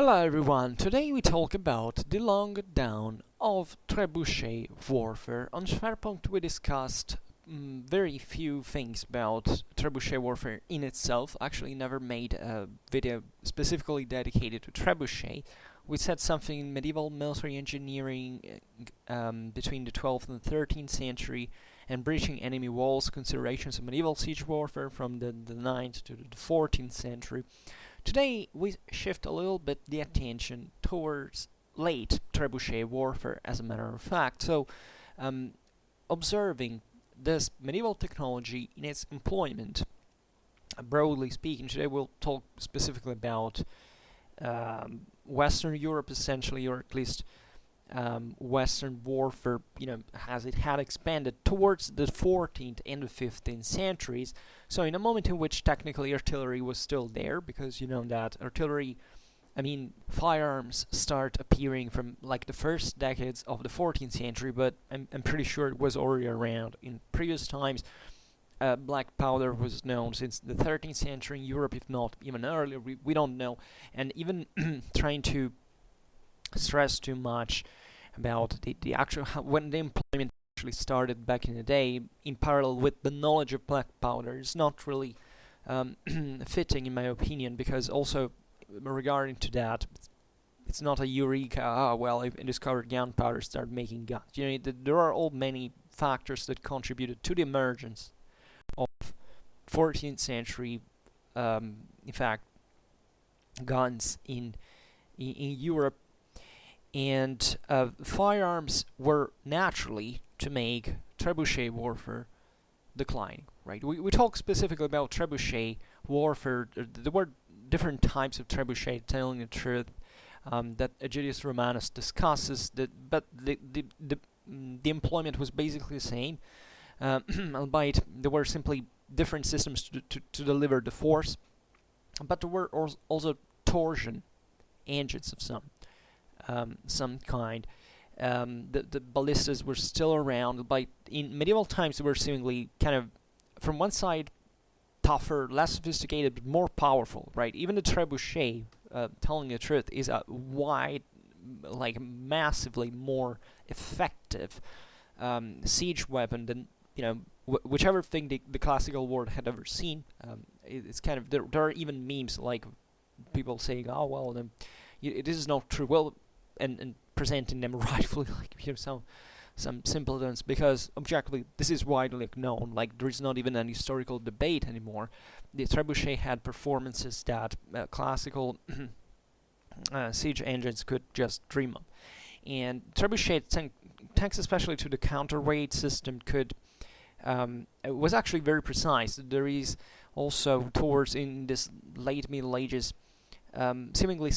Hello everyone, today we talk about the long down of trebuchet warfare. On Schwerpunkt we discussed very few things about trebuchet warfare in itself. Actually never made a video specifically dedicated to trebuchet. We said something in medieval military engineering between the 12th and 13th century and breaching enemy walls, considerations of medieval siege warfare from the 9th to the 14th century. Today we shift a little bit the attention towards late trebuchet warfare, as a matter of fact. So, observing this medieval technology in its employment, broadly speaking, today we'll talk specifically about Western Europe, essentially, or at least Western warfare, as it had expanded towards the 14th and the 15th centuries. So in a moment in which technically artillery was still there, because you know that firearms start appearing from like the first decades of the 14th century, but I'm pretty sure it was already around in previous times. Black powder was known since the 13th century in Europe, if not even earlier. We don't know. And even trying to stress too much about the actual when the employment actually started back in the day in parallel with the knowledge of black powder is not really fitting, in my opinion, because also regarding to that, it's not a eureka, I discovered gunpowder, start making guns. There are all many factors that contributed to the emergence of 14th century in fact guns in Europe. And firearms were naturally to make trebuchet warfare declining, right? We talk specifically about trebuchet warfare. There were different types of trebuchet, telling the truth, that Aegidius Romanus discusses, but the employment was basically the same, albeit there were simply different systems to deliver the force, but there were also torsion engines of some kind. The ballistas were still around, but in medieval times they were seemingly kind of, from one side, tougher, less sophisticated, but more powerful, right? Even the trebuchet, telling the truth, is a massively more effective siege weapon than whichever thing the classical world had ever seen. It's kind of there are even memes like people saying, "Oh well, this is not true." Well, and presenting them rightfully like some simpletons, because objectively this is widely known. Like, there is not even an historical debate anymore. The trebuchet had performances that classical siege engines could just dream of, and trebuchet thanks especially to the counterweight system it was actually very precise. There is also towards in this late Middle Ages seemingly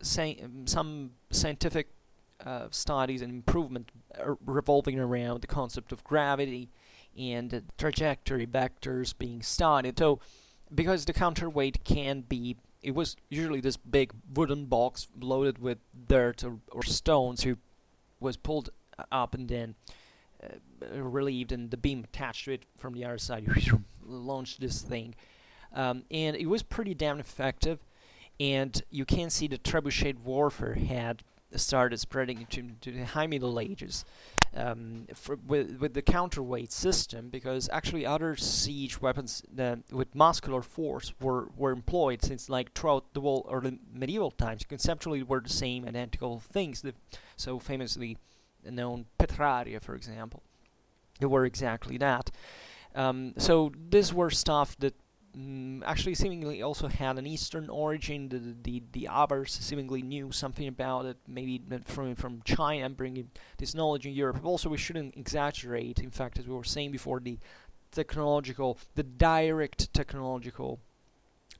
some scientific studies and improvement revolving around the concept of gravity and trajectory vectors being studied. So, because the counterweight it was usually this big wooden box loaded with dirt or stones, who was pulled up and then relieved, and the beam attached to it from the other side launched this thing, and it was pretty damn effective. And you can see the trebuchet warfare had started spreading into the High Middle Ages with the counterweight system, because actually other siege weapons with muscular force were employed since throughout the whole early medieval times. Conceptually were the same identical things. The so famously known Petraria, for example, they were exactly that. So these were stuff that actually seemingly also had an Eastern origin. The Avars seemingly knew something about it, maybe from China, bringing this knowledge in Europe. Also, we shouldn't exaggerate, in fact, as we were saying before, the direct technological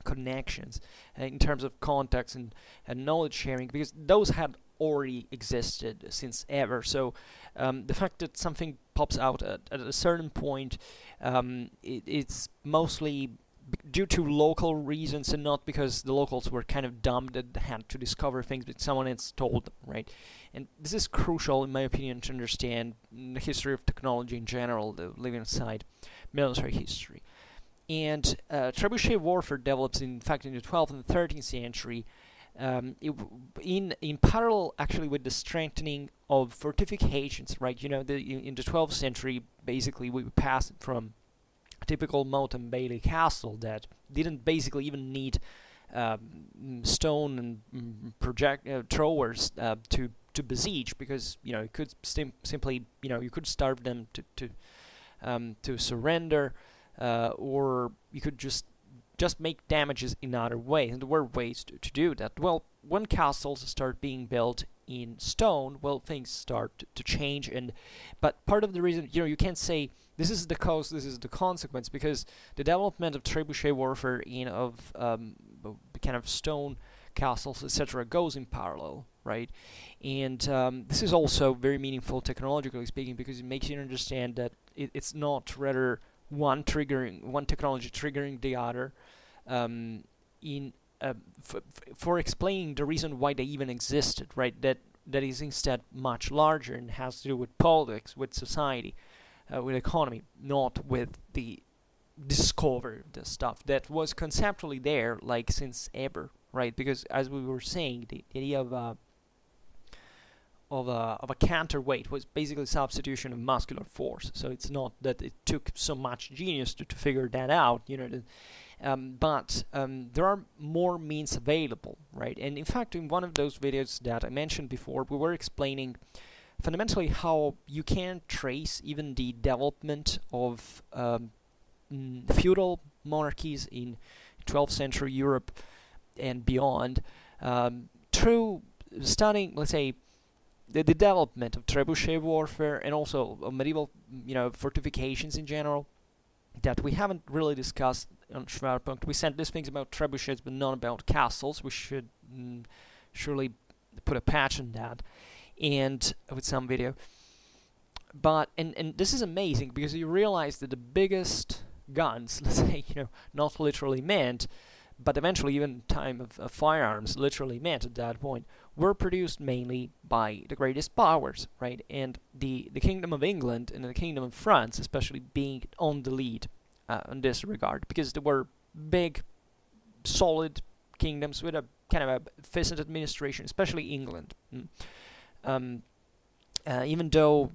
connections in terms of contacts and knowledge sharing, because those had already existed since ever. So the fact that something pops out at a certain point, it's mostly due to local reasons, and not because the locals were kind of dumb that had to discover things that someone else told them, right? And this is crucial, in my opinion, to understand the history of technology in general, leaving aside military history. And trebuchet warfare develops, in fact, in the 12th and 13th century, in parallel actually with the strengthening of fortifications, right? In the 12th century, basically we passed from a typical moat and bailey castle that didn't basically even need stone and project throwers to besiege, because you could simply you could starve them to surrender, or you could just make damages in other ways, and there were ways to do that. Well, when castles start being built in stone, well, things start to change, but part of the reason, you can't say this is the cause, this is the consequence, because the development of trebuchet warfare of kind of stone castles, etc., goes in parallel, right? And this is also very meaningful technologically speaking, because it makes you understand that it's not rather one technology triggering the other, for explaining the reason why they even existed, right? That is instead much larger and has to do with politics, with society, with economy, not with the discovery of the stuff that was conceptually there like since ever, right? Because as we were saying, the idea of a counterweight was basically substitution of muscular force. So it's not that it took so much genius to figure that out, but there are more means available, right? And in fact, in one of those videos that I mentioned before, we were explaining fundamentally how you can trace even the development of feudal monarchies in 12th century Europe and beyond, through studying, let's say, the development of trebuchet warfare and also of medieval, fortifications in general, that we haven't really discussed on Schwerpunkt. We said these things about trebuchets, but not about castles. We should surely put a patch on that, and with some video. But and this is amazing, because you realize that the biggest guns, let's say, not literally meant, but eventually even time of firearms literally meant at that point, were produced mainly by the greatest powers, right? And the Kingdom of England and the Kingdom of France especially being on the lead in this regard, because they were big, solid kingdoms with a kind of a efficient administration, especially England. Even though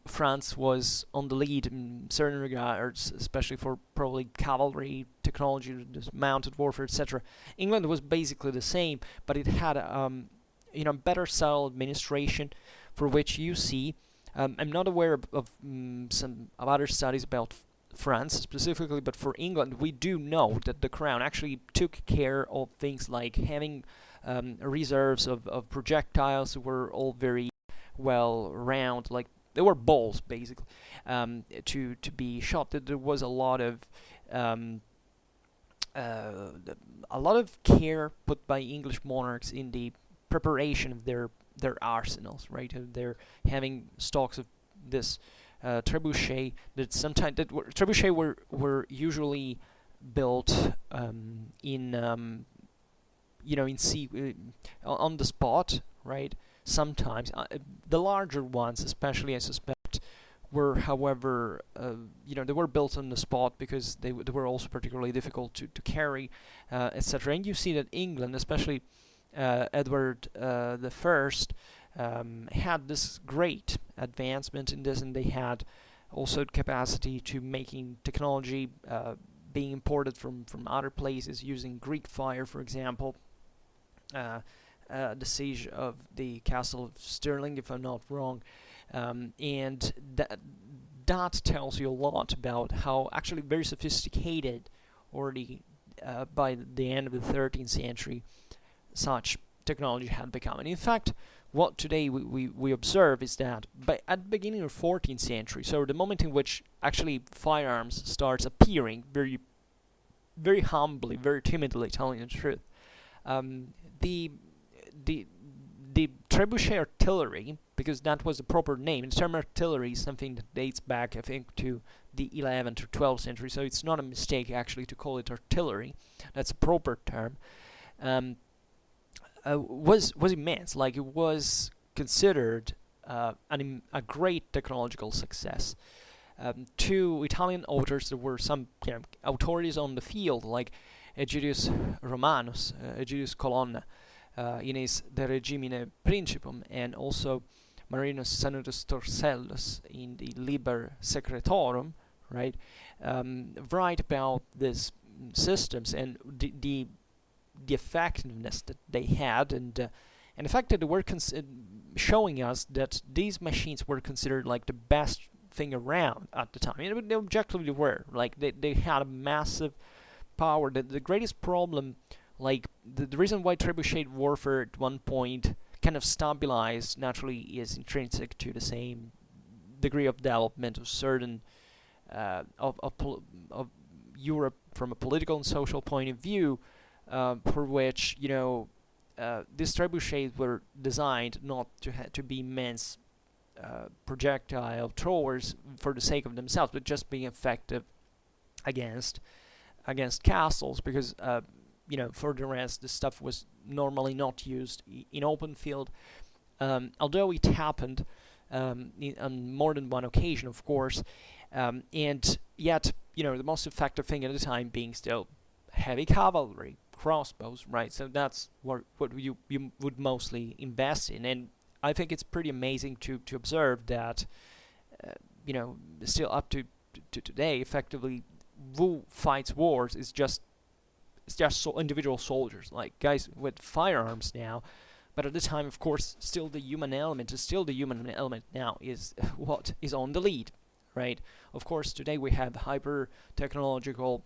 France was on the lead in certain regards, especially for probably cavalry technology, mounted warfare, etc., England was basically the same, but it had better style administration, for which you see. I'm not aware of some other studies about France specifically, but for England, we do know that the crown actually took care of things like having reserves of projectiles that were all very well round, like they were balls basically, to be shot. That there was a lot of care put by English monarchs in the preparation of their arsenals, right? They're having stocks of this trebuchet that sometimes trebuchet were usually built in on the spot, right? Sometimes the larger ones, especially, I suspect, were, however, they were built on the spot because they were also particularly difficult to carry, etc. And you see that England, especially Edward the First, had this great advancement in this, and they had also capacity to making technology being imported from other places, using Greek fire, for example. The siege of the castle of Stirling, if I'm not wrong, and that tells you a lot about how actually very sophisticated already by the end of the 13th century such technology had become. And in fact, what today we observe is that at the beginning of the 14th century, so the moment in which actually firearms starts appearing, very, very humbly, very timidly, telling the truth, the Trebuchet Artillery, because that was the proper name, and the term artillery is something that dates back, I think, to the 11th or 12th century, so it's not a mistake actually to call it artillery. That's a proper term. Was immense. Like, it was considered a great technological success. Two Italian authors, there were some authorities on the field, like Egidius Romanus, Egidius Colonna, his De Regimine Principum, and also Marinus Senatus Torcellus in the Liber Secretorum, right, write about these systems and the effectiveness that they had, and the fact that they were showing us that these machines were considered like the best thing around at the time. They objectively were. Like they had a massive power. The greatest problem, like the reason why trebuchet warfare at one point kind of stabilized naturally is intrinsic to the same degree of development of certain of Europe from a political and social point of view, for which these trebuchets were designed not to be immense projectile throwers for the sake of themselves, but just being effective against castles, because for the rest, this stuff was normally not used in open field, although it happened on more than one occasion, of course, and yet, the most effective thing at the time being still heavy cavalry, crossbows, right? So that's what you would mostly invest in, and I think it's pretty amazing to observe that, still up to today, effectively, who fights wars is just individual soldiers, like guys with firearms now. But at the time, of course, still the human element now is what is on the lead, right? Of course, today we have hyper technological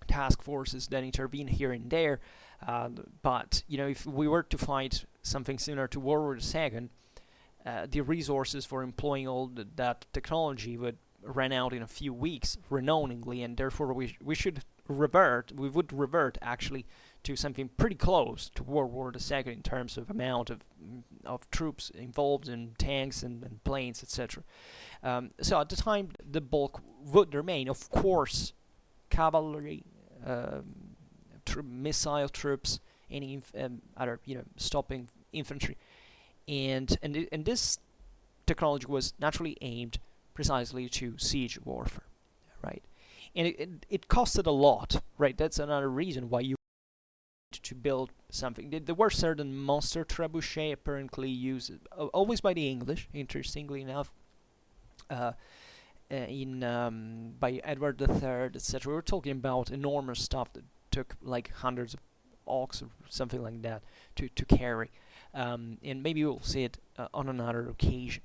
task forces that intervene here and there, but if we were to fight something similar to World War II, the resources for employing all that technology would run out in a few weeks, renowningly, and therefore we would revert actually to something pretty close to World War II in terms of amount of troops involved in tanks and planes, etc. So at the time, the bulk would remain, of course, cavalry, missile troops, any other stopping infantry, and this technology was naturally aimed precisely to siege warfare, right? And it costed a lot, right? That's another reason why you to build something. There were certain monster trebuchet apparently used always by the English, interestingly enough, by Edward III, etc. We're talking about enormous stuff that took like hundreds of ox or something like that to carry, and maybe we'll see it on another occasion.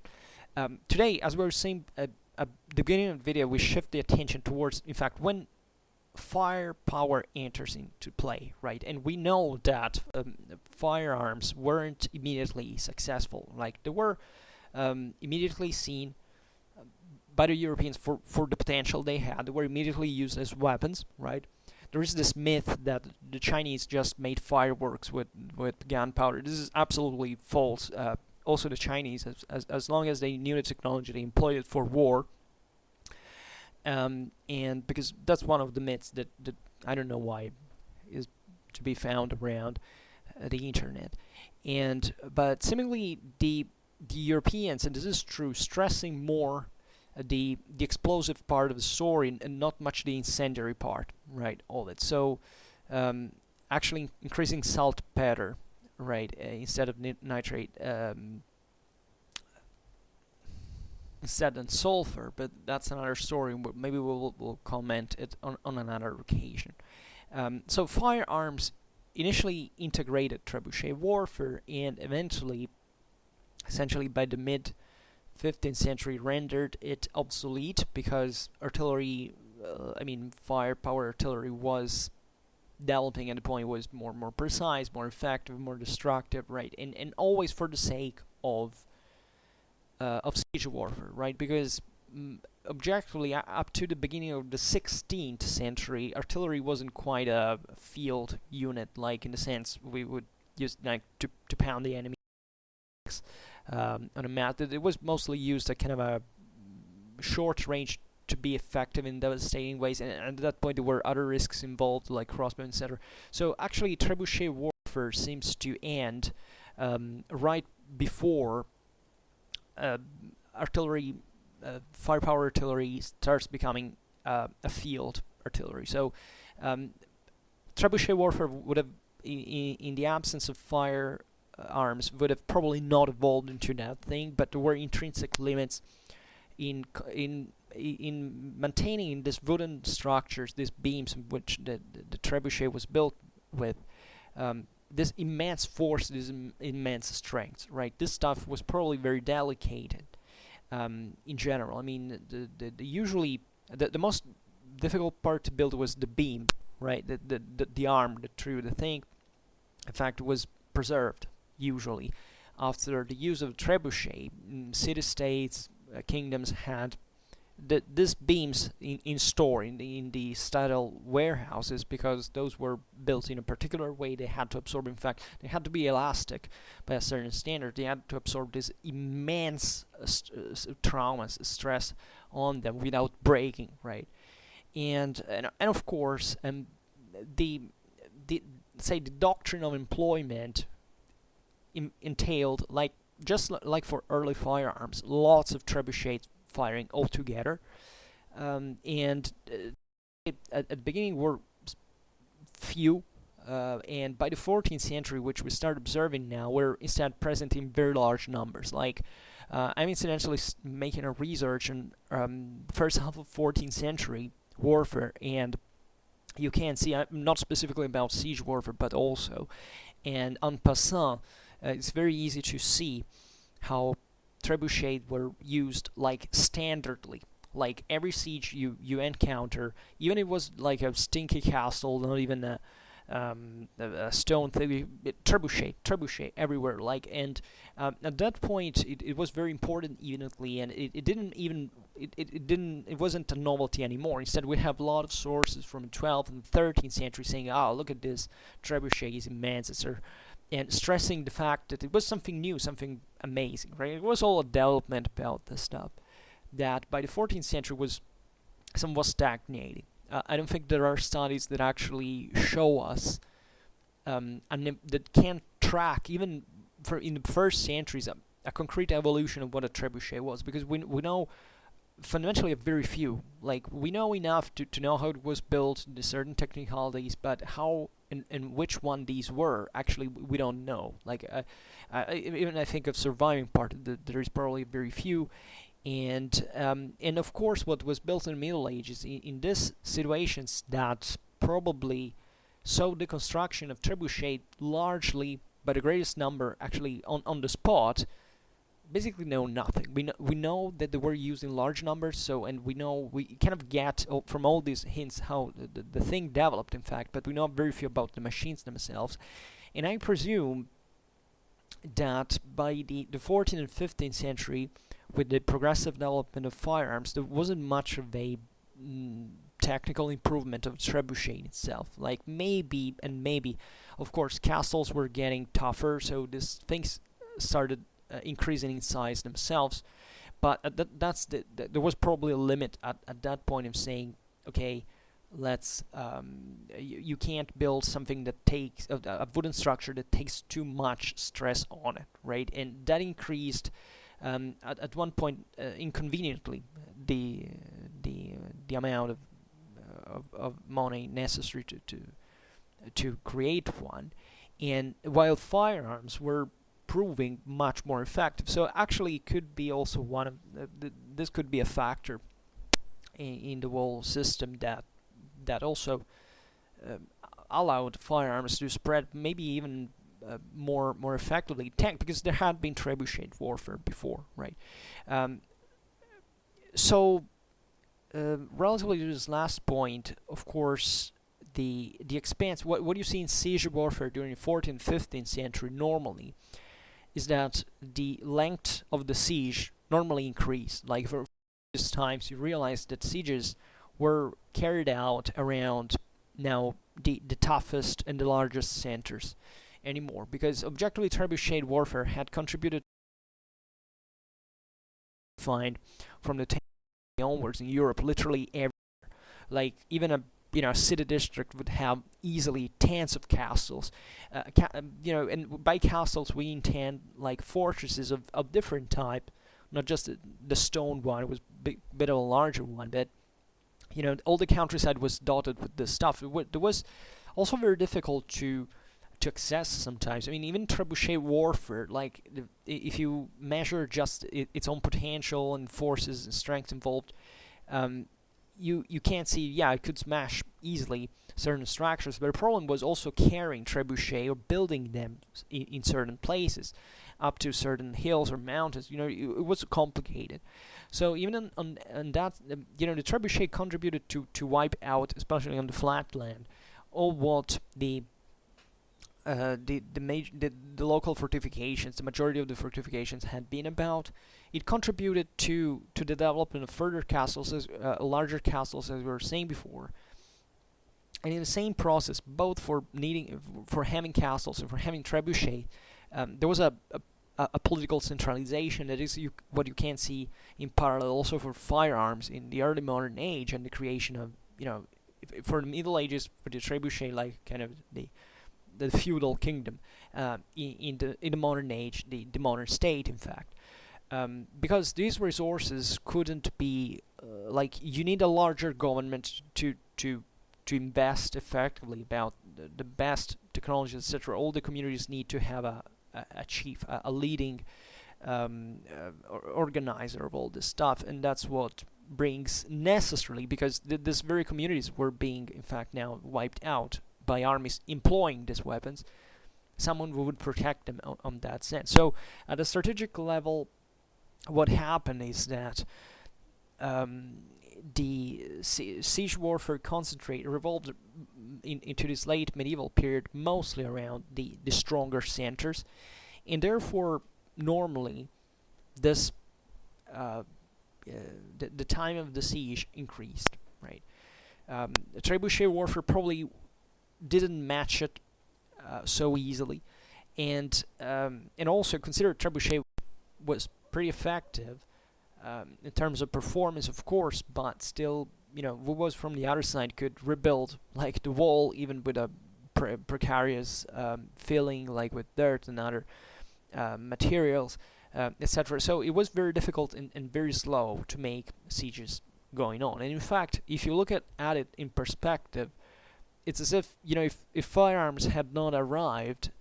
Today, as we were saying at the beginning of the video, we shift the attention towards, in fact, when firepower enters into play, right? And we know that firearms weren't immediately successful. Like, they were immediately seen by the Europeans for the potential they had. They were immediately used as weapons, right? There is this myth that the Chinese just made fireworks with gunpowder. This is absolutely false. Also, the Chinese, as long as they knew the technology, they employed it for war. And because that's one of the myths that I don't know why is to be found around the internet. But seemingly the Europeans, and this is true, stressing more the explosive part of the story and not much the incendiary part, right? All that. So actually increasing saltpeter, right, instead of nitrate, instead than sulfur, but that's another story. Maybe we'll comment it on another occasion. So firearms initially integrated trebuchet warfare, and eventually, essentially by the mid 15th century, rendered it obsolete, because artillery, firepower artillery was developing at the point it was more precise, more effective, more destructive, right? And always for the sake of siege warfare, right? Because objectively, up to the beginning of the 16th century, artillery wasn't quite a field unit, like in the sense we would use like to pound the enemy on a map. It was mostly used as kind of a short range to be effective in devastating ways, and at that point there were other risks involved, like crossbow, etc. So actually, trebuchet warfare seems to end right before artillery, firepower artillery starts becoming a field artillery. So trebuchet warfare would have in the absence of firearms, would have probably not evolved into that thing. But there were intrinsic limits in maintaining these wooden structures, these beams, which the trebuchet was built with. This immense force, this immense strength, right? This stuff was probably very delicate in general. I mean, usually the most difficult part to build was the beam, right? The arm that threw the thing. In fact, was preserved usually after the use of trebuchet. City-states, kingdoms had these beams in store in the style warehouses, because those were built in a particular way. They had to absorb, in fact, they had to be elastic by a certain standard. They had to absorb this immense traumas, stress on them without breaking, right? And of course, the say the doctrine of employment entailed, like just like for early firearms, lots of trebuchet firing altogether, and at the beginning were few, and by the 14th century, which we start observing now, we're instead present in very large numbers. Like I'm incidentally making a research on first half of 14th century warfare, and you can see, I'm not specifically about siege warfare, but also, and en passant, it's very easy to see how trebuchet were used like standardly. Like every siege you encounter, even if it was like a stinky castle, not even a stone thing, trebuchet everywhere. Like, and at that point, it was very important, evidently, and it wasn't a novelty anymore. Instead, we have a lot of sources from the 12th and 13th century saying, "Oh, look at this trebuchet is immense," etc., and stressing the fact that it was something new, something amazing, right? It was all a development about this stuff that by the 14th century was somewhat stagnating. I don't think there are studies that actually show us that can track, even for in the first centuries, a concrete evolution of what a trebuchet was, because we know fundamentally very few. Like, we know enough to know how it was built, the certain technicalities, but how and which one these were, actually, we don't know. Like, even I think of surviving part, there is probably very few. And of course, what was built in the Middle Ages, in these situations that probably saw the construction of trebuchet largely by the greatest number actually on the spot, basically know nothing. We know that they were used in large numbers, so, and we kind of get from all these hints how the thing developed, in fact, but we know very few about the machines themselves. And I presume that by the 14th and 15th century, with the progressive development of firearms, there wasn't much of a technical improvement of trebuchet itself. Like, maybe, of course, castles were getting tougher, so these things started increasing in size themselves. But there was probably a limit at that point of saying, okay, let's you can't build something that takes a wooden structure that takes too much stress on it, right? And that increased at one point inconveniently the amount of money necessary to create one, and while firearms were proving much more effective. So actually, it could be also one of this could be a factor in the whole system that also allowed firearms to spread, maybe even more effectively, because there had been trebuchet warfare before, right? So relatively to this last point, of course, the expanse. What you see in seizure warfare during the 14th, 15th century normally is that the length of the siege normally increased. Like, for these times, you realize that sieges were carried out around now the toughest and the largest centers anymore, because objectively trebuchet warfare had contributed to find from the 10th onwards in Europe literally everywhere. Like, even a city district would have easily tens of castles, and by castles we intend like fortresses of different type, not just the stone one. It was a bit of a larger one, but all the countryside was dotted with this stuff. It was also very difficult to to access sometimes. I mean, even trebuchet warfare, like if you measure just its own potential and forces and strength involved, you can't see, yeah, it could smash easily certain structures, but the problem was also carrying trebuchet or building them in certain places, up to certain hills or mountains. It was complicated. So even on that, the trebuchet contributed to wipe out, especially on the flat land, all what the local fortifications, the majority of the fortifications had been about. It contributed to the development of further castles, larger castles, as we were saying before. And in the same process, both for having castles and for having trebuchet, there was a political centralization. That is what you can see in parallel also for firearms in the early modern age, and the creation of, for the Middle Ages, for the trebuchet, like kind of the feudal kingdom, in the modern age, the modern state, in fact. Because these resources couldn't be like, you need a larger government to invest effectively about the best technology, etc. All the communities need to have a chief, a leading organizer of all this stuff, and that's what brings necessarily, because these very communities were being, in fact, now wiped out by armies employing these weapons, someone who would protect them on that sense. So at a strategic level, what happened is that the siege warfare revolved into this late medieval period mostly around the stronger centers, and therefore normally this the time of the siege increased, right? The trebuchet warfare probably didn't match it so easily, and also consider trebuchet was pretty effective in terms of performance, of course, but still, who was from the other side could rebuild like the wall even with a precarious filling, like with dirt and other materials, etc. So it was very difficult and very slow to make sieges going on. And in fact, if you look at it in perspective, it's as if, if firearms had not arrived,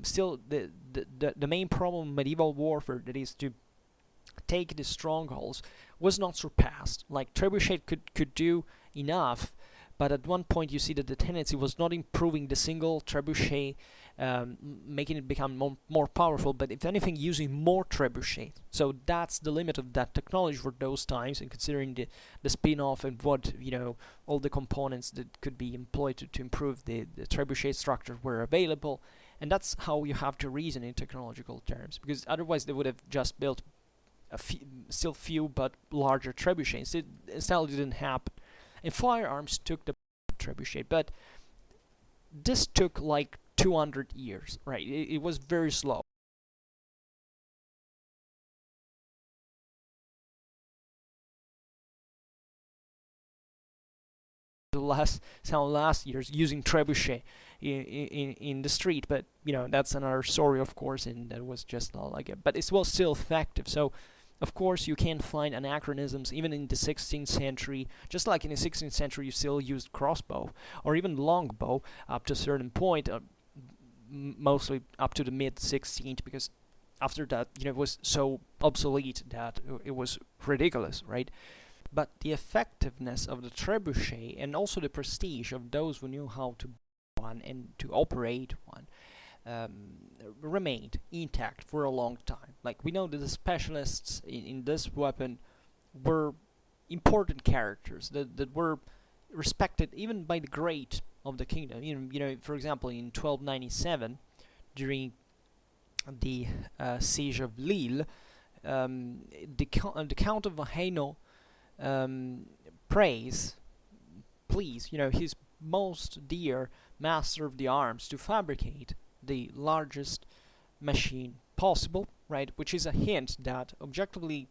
still the main problem of medieval warfare, that is to take the strongholds, was not surpassed. Like trebuchet could do enough, but at one point you see that the tendency was not improving the single trebuchet, making it become more powerful, but if anything using more trebuchet. So that's the limit of that technology for those times, and considering the spin-off and what, all the components that could be employed to improve the trebuchet structure were available. And that's how you have to reason in technological terms, because otherwise they would have just built still few but larger trebuchets. It sadly didn't happen. And firearms took the trebuchet, but this took like 200 years, right? It was very slow. Some last years using trebuchet in the street, but that's another story, of course, and that was just not like it. But it was still effective. So of course you can find anachronisms even in the 16th century. Just like in the 16th century you still used crossbow or even longbow up to a certain point, mostly up to the mid 16th, because after that it was so obsolete that it was ridiculous, right? But the effectiveness of the trebuchet and also the prestige of those who knew how to build one and to operate one remained intact for a long time. Like, we know that the specialists in this weapon were important characters that were respected even by the great of the kingdom. For example, in 1297, during the siege of Lille, the Count of Hainaut please, his most dear master of the arms to fabricate the largest machine possible, right? Which is a hint that objectively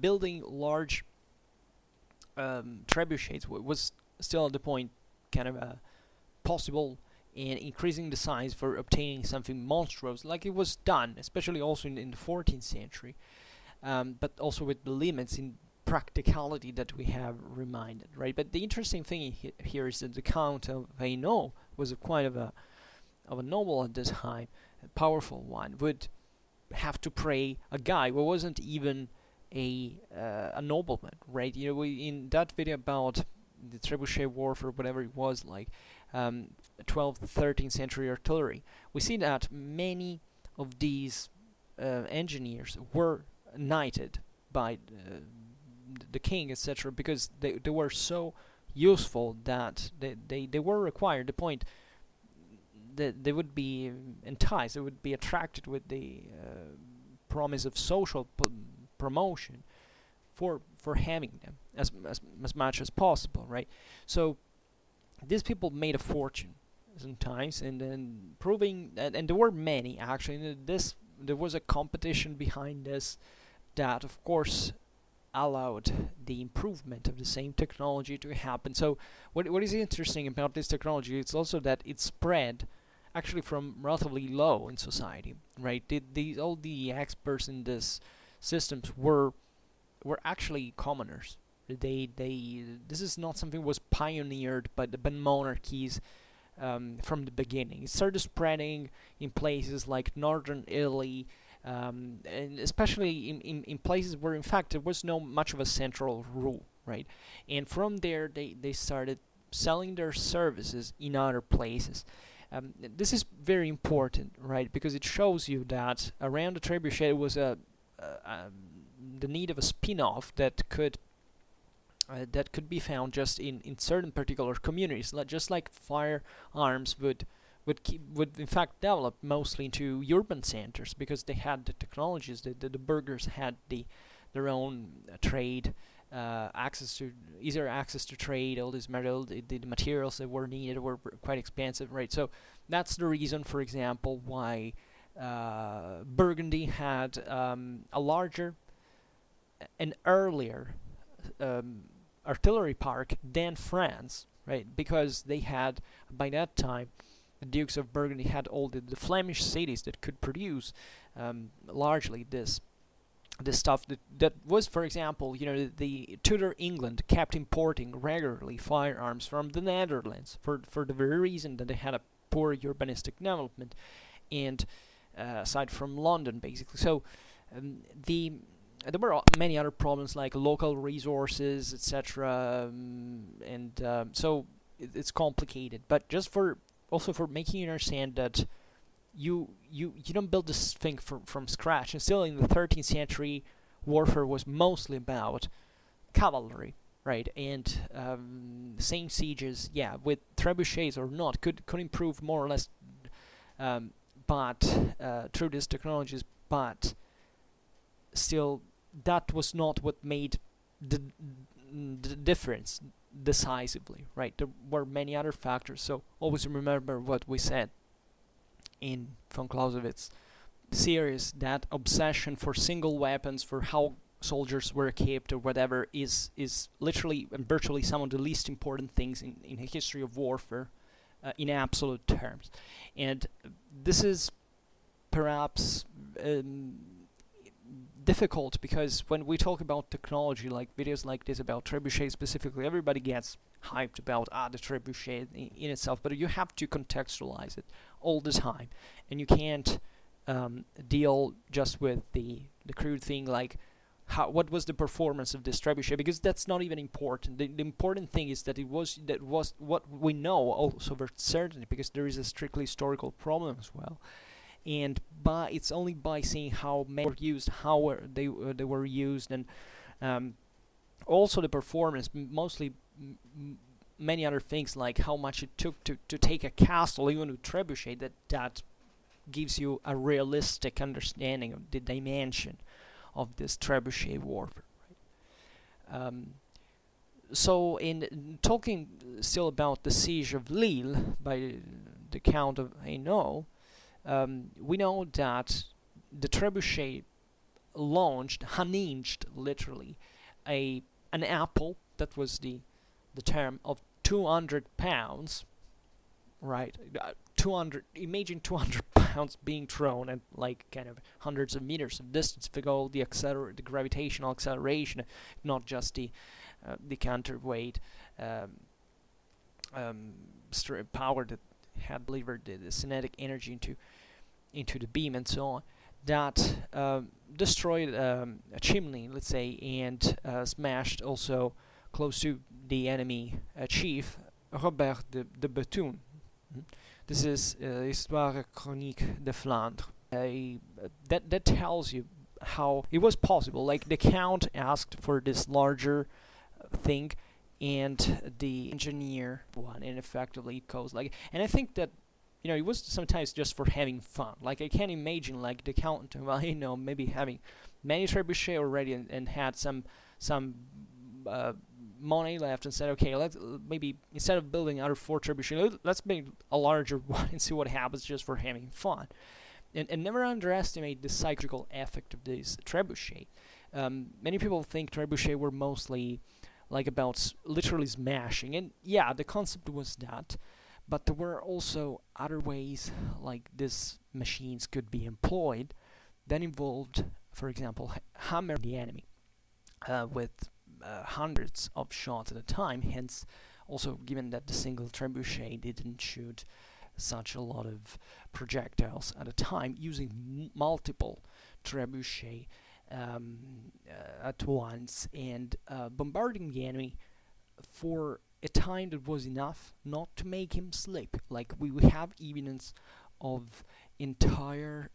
building large trebuchets was still at the point kind of possible, and increasing the size for obtaining something monstrous, like it was done, especially also in the 14th century. But also with the limits in practicality that we have reminded, right? But the interesting thing here is that the Count of Hainaut was a quite of a noble at the time, a powerful one, would have to pray a guy who wasn't even a nobleman, right? You know, we in that video about the Trebuchet warfare, whatever it was, like 12th, 13th century artillery, we see that many of these engineers were knighted by the king, etc., because they were so useful that they were required. The point that they would be enticed, they would be attracted with the promise of social promotion for having them as much as possible, right? So these people made a fortune sometimes, and then proving that, and there were many actually. There was a competition behind this that, of course, allowed the improvement of the same technology to happen. So what is interesting about this technology is also that it spread actually from relatively low in society, right? All the experts in this systems were actually commoners. This is not something was pioneered by the monarchies from the beginning. It started spreading in places like northern Italy, and especially in places where in fact there was no much of a central rule, right? And from there they started selling their services in other places. This is very important, right? Because it shows you that around the trebuchet was the need of a spin-off that could be found just in certain particular communities, just like firearms would in fact develop mostly into urban centers, because they had the technologies. The burghers had their own trade, easier access to trade. All this the materials that were needed were quite expensive, right? So that's the reason, for example, why Burgundy had a larger and earlier artillery park than France, right? Because they had, by that time, the Dukes of Burgundy had all the Flemish cities that could produce largely this stuff that was, for example, you know, the Tudor England kept importing regularly firearms from the Netherlands for the very reason that they had a poor urbanistic development, and aside from London, basically. So there were many other problems like local resources, etc., and so it's complicated. But just for making you understand that you don't build this thing from scratch. And still, in the 13th century, warfare was mostly about cavalry, right? And same sieges, yeah, with trebuchets or not, could improve more or less, but through these technologies. But still, that was not what made the difference decisively, right? There were many other factors. So always remember what we said in von Clausewitz's series, that obsession for single weapons, for how soldiers were equipped or whatever, is literally and virtually some of the least important things in the history of warfare in absolute terms. And this is perhaps difficult, because when we talk about technology, like videos like this about trebuchet specifically, everybody gets hyped about the trebuchet in itself, but you have to contextualize it all the time, and you can't deal just with the crude thing like what was the performance of this trebuchet, because that's not even important. The important thing is that was what we know also for certainty, because there is a strictly historical problem as well. And it's only by seeing how many were used, how they were used, and also the performance, mostly many other things like how much it took to take a castle, even with trebuchet, that gives you a realistic understanding of the dimension of this trebuchet warfare. Right? So in talking still about the siege of Lille by the Count of Hainaut, we know that the trebuchet unhinged literally an apple, that was the term, of 200 pounds, right? 200. Imagine 200 pounds being thrown at like kind of hundreds of meters of distance. With all the gravitational acceleration, not just the counterweight power that had delivered the kinetic energy into the beam and so on, that destroyed a chimney, let's say, and smashed also close to the enemy chief, Robert de Bethune. This is Histoire chronique de Flandre. That tells you how it was possible. Like, the count asked for this larger thing, and the engineer one, and effectively it goes like. And I think that, it was sometimes just for having fun. Like, I can't imagine like the count, well, maybe having many trebuchet already, and had some money left, and said, okay, let's maybe, instead of building another 4 trebuchet, let's make a larger one and see what happens, just for having fun. And never underestimate the psychological effect of this trebuchet. Many people think trebuchet were mostly like about literally smashing, and yeah, the concept was that, but there were also other ways like these machines could be employed that involved, for example, hammering the enemy with hundreds of shots at a time. Hence, also given that the single trebuchet didn't shoot such a lot of projectiles at a time, using multiple trebuchet at once, and bombarding the enemy for a time that was enough not to make him sleep. Like, we have evidence of entire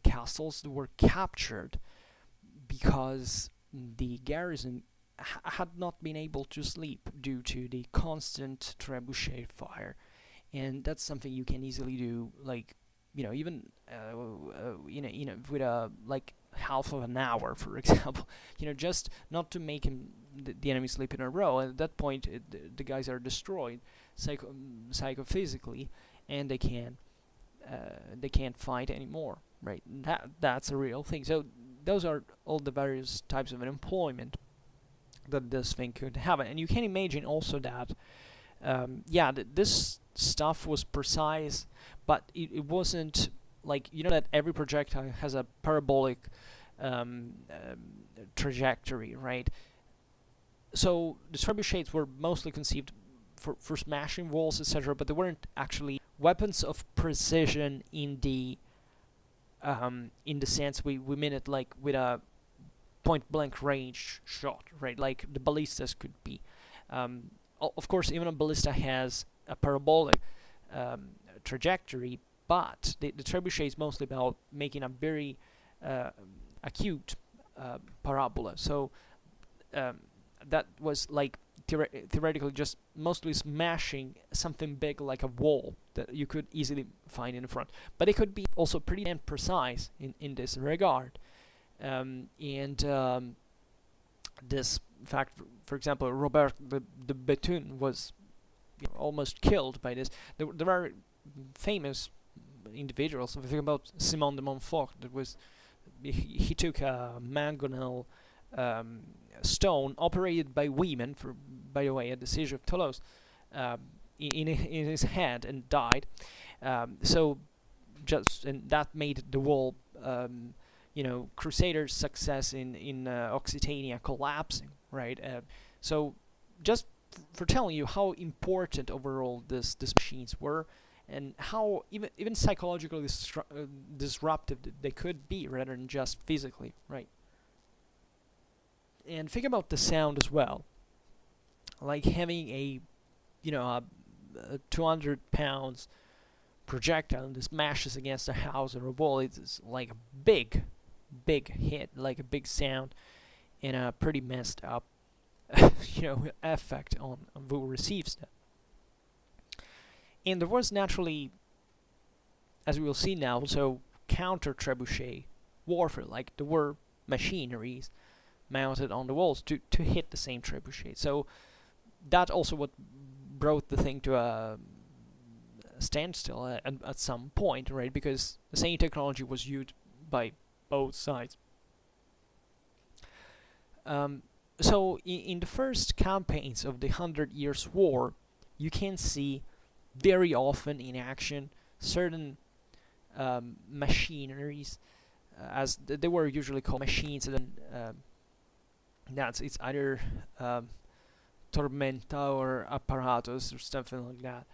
castles that were captured because the garrison had not been able to sleep due to the constant trebuchet fire. And that's something you can easily do, like, even with like half of an hour, for example, just not to make the enemy sleep in a row. And at that point, the guys are destroyed psychophysically, and they can't fight anymore, right? That's a real thing. So those are all the various types of employment that this thing could have. And you can imagine also that this stuff was precise, but it wasn't like, that every projectile has a parabolic trajectory, right? So the trebuchets were mostly conceived for smashing walls, etc., but they weren't actually weapons of precision in the sense we mean it, like with a point blank range shot, right? Like the ballistas could be. Of course, even a ballista has a parabolic trajectory, but the trebuchet is mostly about making a very acute parabola. So that was like theoretically just mostly smashing something big like a wall that you could easily find in the front. But it could be also pretty damn precise in this regard. This fact, for example, Robert de Bethune was almost killed by this. There are famous individuals. If you think about Simon de Montfort, he took a mangonel stone operated by women, by the way, at the Seizure of Toulouse, in his head, and died. And that made the wall, Crusaders' success in Occitania collapsing, right? So just for telling you how important overall these machines were, and how even psychologically disruptive they could be, rather than just physically, right? And think about the sound as well. Like having a 200 pounds projectile that smashes against a house or a wall, it's like a big hit, like a big sound, and a pretty messed up effect on who receives that. And there was naturally, as we will see now, also counter trebuchet warfare. Like there were machineries mounted on the walls to hit the same trebuchet. So that also what brought the thing to a standstill at some point, right? Because the same technology was used by both sides. So in the first campaigns of the 100 Years' War, you can see very often in action certain machineries, as they were usually called machines, and then it's either tormenta or apparatus or something like that.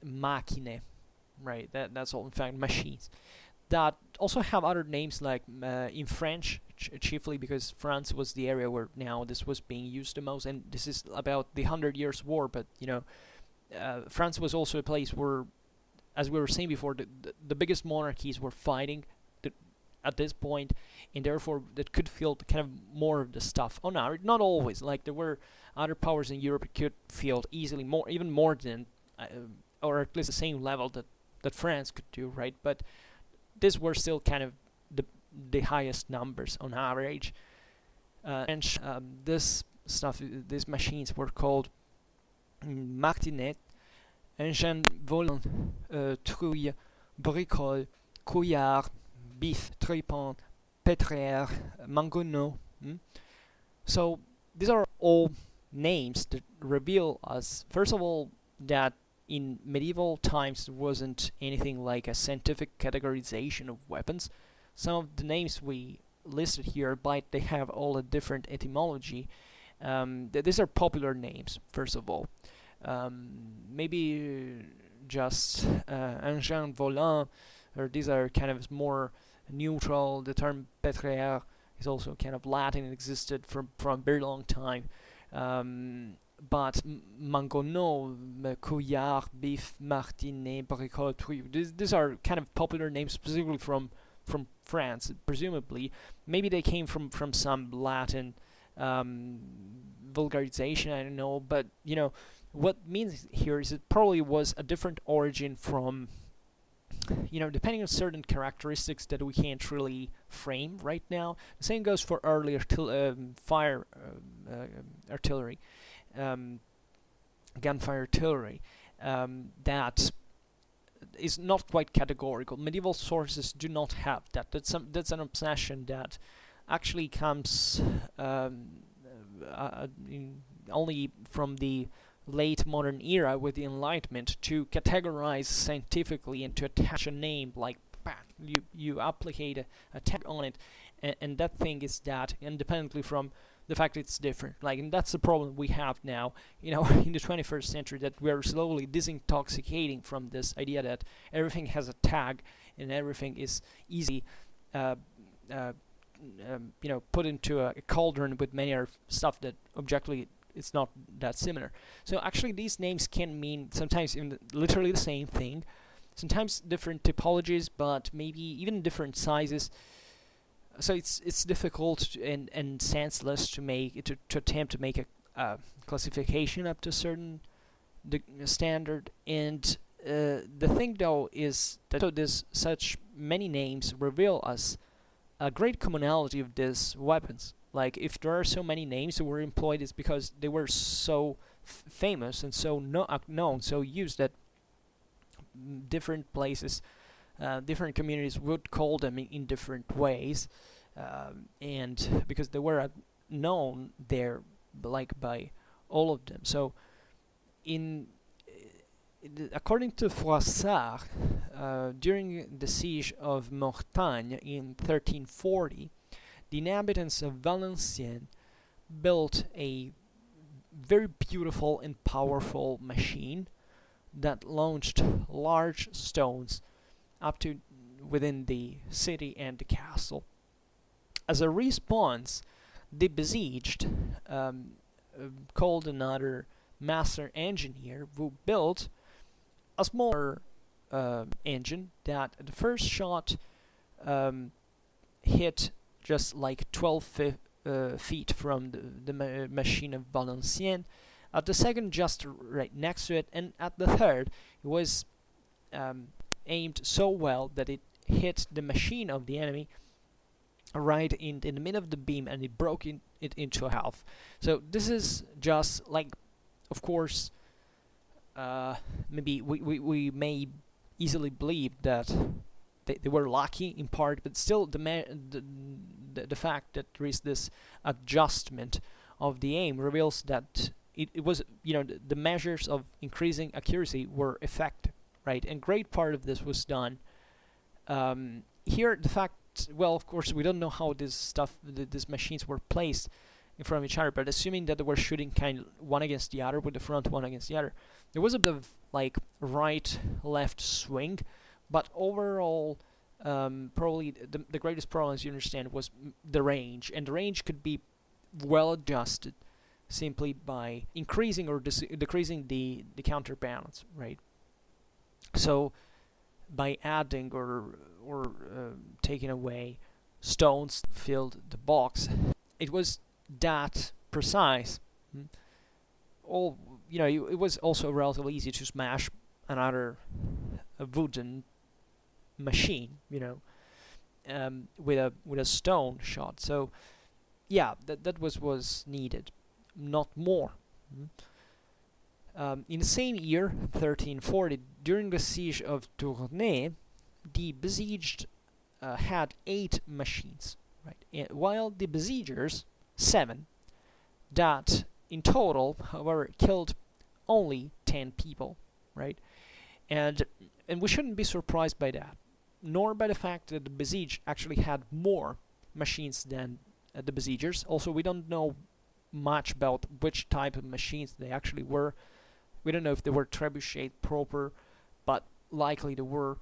machine, right? That's all in fact machines that also have other names like in French, chiefly because France was the area where now this was being used the most, and this is about the 100 Years' War. But France was also a place where, as we were saying before, the biggest monarchies were fighting at this point, and therefore that could field kind of more of the stuff. Oh no, not always. Like there were other powers in Europe that could field easily more, even more than, or at least the same level that France could do, right? But these were still kind of the highest numbers on average. And this stuff, these machines were called martinet, engin volant, trouille, bricole, couillard, bif, tripon, pétrère, mangonneau. So these are all names that reveal us, first of all, that in medieval times there wasn't anything like a scientific categorization of weapons. Some of the names we listed here, but they have all a different etymology. These are popular names, first of all. Maybe just engin volant, or these are kind of more neutral. The term pétrère is also kind of Latin and existed from a very long time. But mangonneau, couillard, bif, martinet, bricole, trouille, these are kind of popular names specifically from France, presumably. Maybe they came from some Latin vulgarization, I don't know. But what means here is it probably was a different origin from, depending on certain characteristics that we can't really frame right now. The same goes for early fire artillery, gunfire artillery, that is not quite categorical. Medieval sources do not have that. That's an obsession that actually comes only from the late modern era with the Enlightenment, to categorize scientifically and to attach a name, like you applicate a tag on it, and that thing is that, independently from the fact it's different. And that's the problem we have now, in the 21st century, that we're slowly disintoxicating from this idea that everything has a tag and everything is easy put into a cauldron with many other stuff that objectively it's not that similar. So actually these names can mean sometimes even literally the same thing, sometimes different typologies, but maybe even different sizes. So it's difficult and senseless to attempt to make a classification up to a certain standard. And the thing though is that there's such many names reveal us a great commonality of these weapons. Like if there are so many names that were employed, it's because they were so famous and so known, so used, that different places, different communities would call them in different ways, and because they were known there by all of them. So according to Froissart, during the siege of Mortagne in 1340, the inhabitants of Valenciennes built a very beautiful and powerful machine that launched large stones up to within the city and the castle. As a response, the besieged called another master engineer, who built a smaller engine that at the first shot hit just like 12 feet from the machine of Valenciennes, at the second just right next to it, and at the third it was aimed so well that it hit the machine of the enemy right in the middle of the beam, and it broke it into half. So this is just like, of course, maybe we may easily believe that they were lucky in part, but still the fact that there is this adjustment of the aim reveals that it was, the measures of increasing accuracy were effective, right? And great part of this was done. Here, the fact, well, of course, we don't know how these machines were placed in front of each other, but assuming that they were shooting kind of one against the other, with the front one against the other, there was a bit of right-left swing, but overall, probably the greatest problem, as you understand, was the range, and the range could be well adjusted simply by increasing or decreasing the counterbalance, right? So by adding or taking away stones filled the box, it was that precise. All it was also relatively easy to smash another wooden machine, with a stone shot. So yeah, that was needed, not more. In the same year, 1340, during the siege of Tournai, the besieged had 8 machines, right? While the besiegers 7, that in total, however, killed only 10 people, right? And we shouldn't be surprised by that, nor by the fact that the besieged actually had more machines than the besiegers. Also, we don't know much about which type of machines they actually were. We don't know if they were trebuchet proper, but likely they were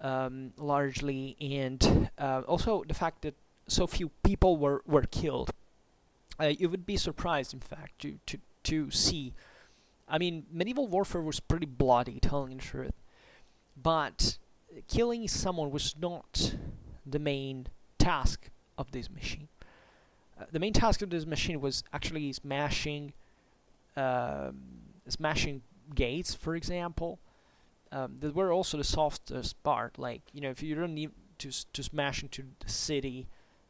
largely, and also the fact that so few people were killed. You would be surprised, in fact, to see. I mean, medieval warfare was pretty bloody, telling the truth, but killing someone was not the main task of this machine. The main task of this machine was actually smashing gates, for example. That were also the softest part. Like, if you don't need to smash into the city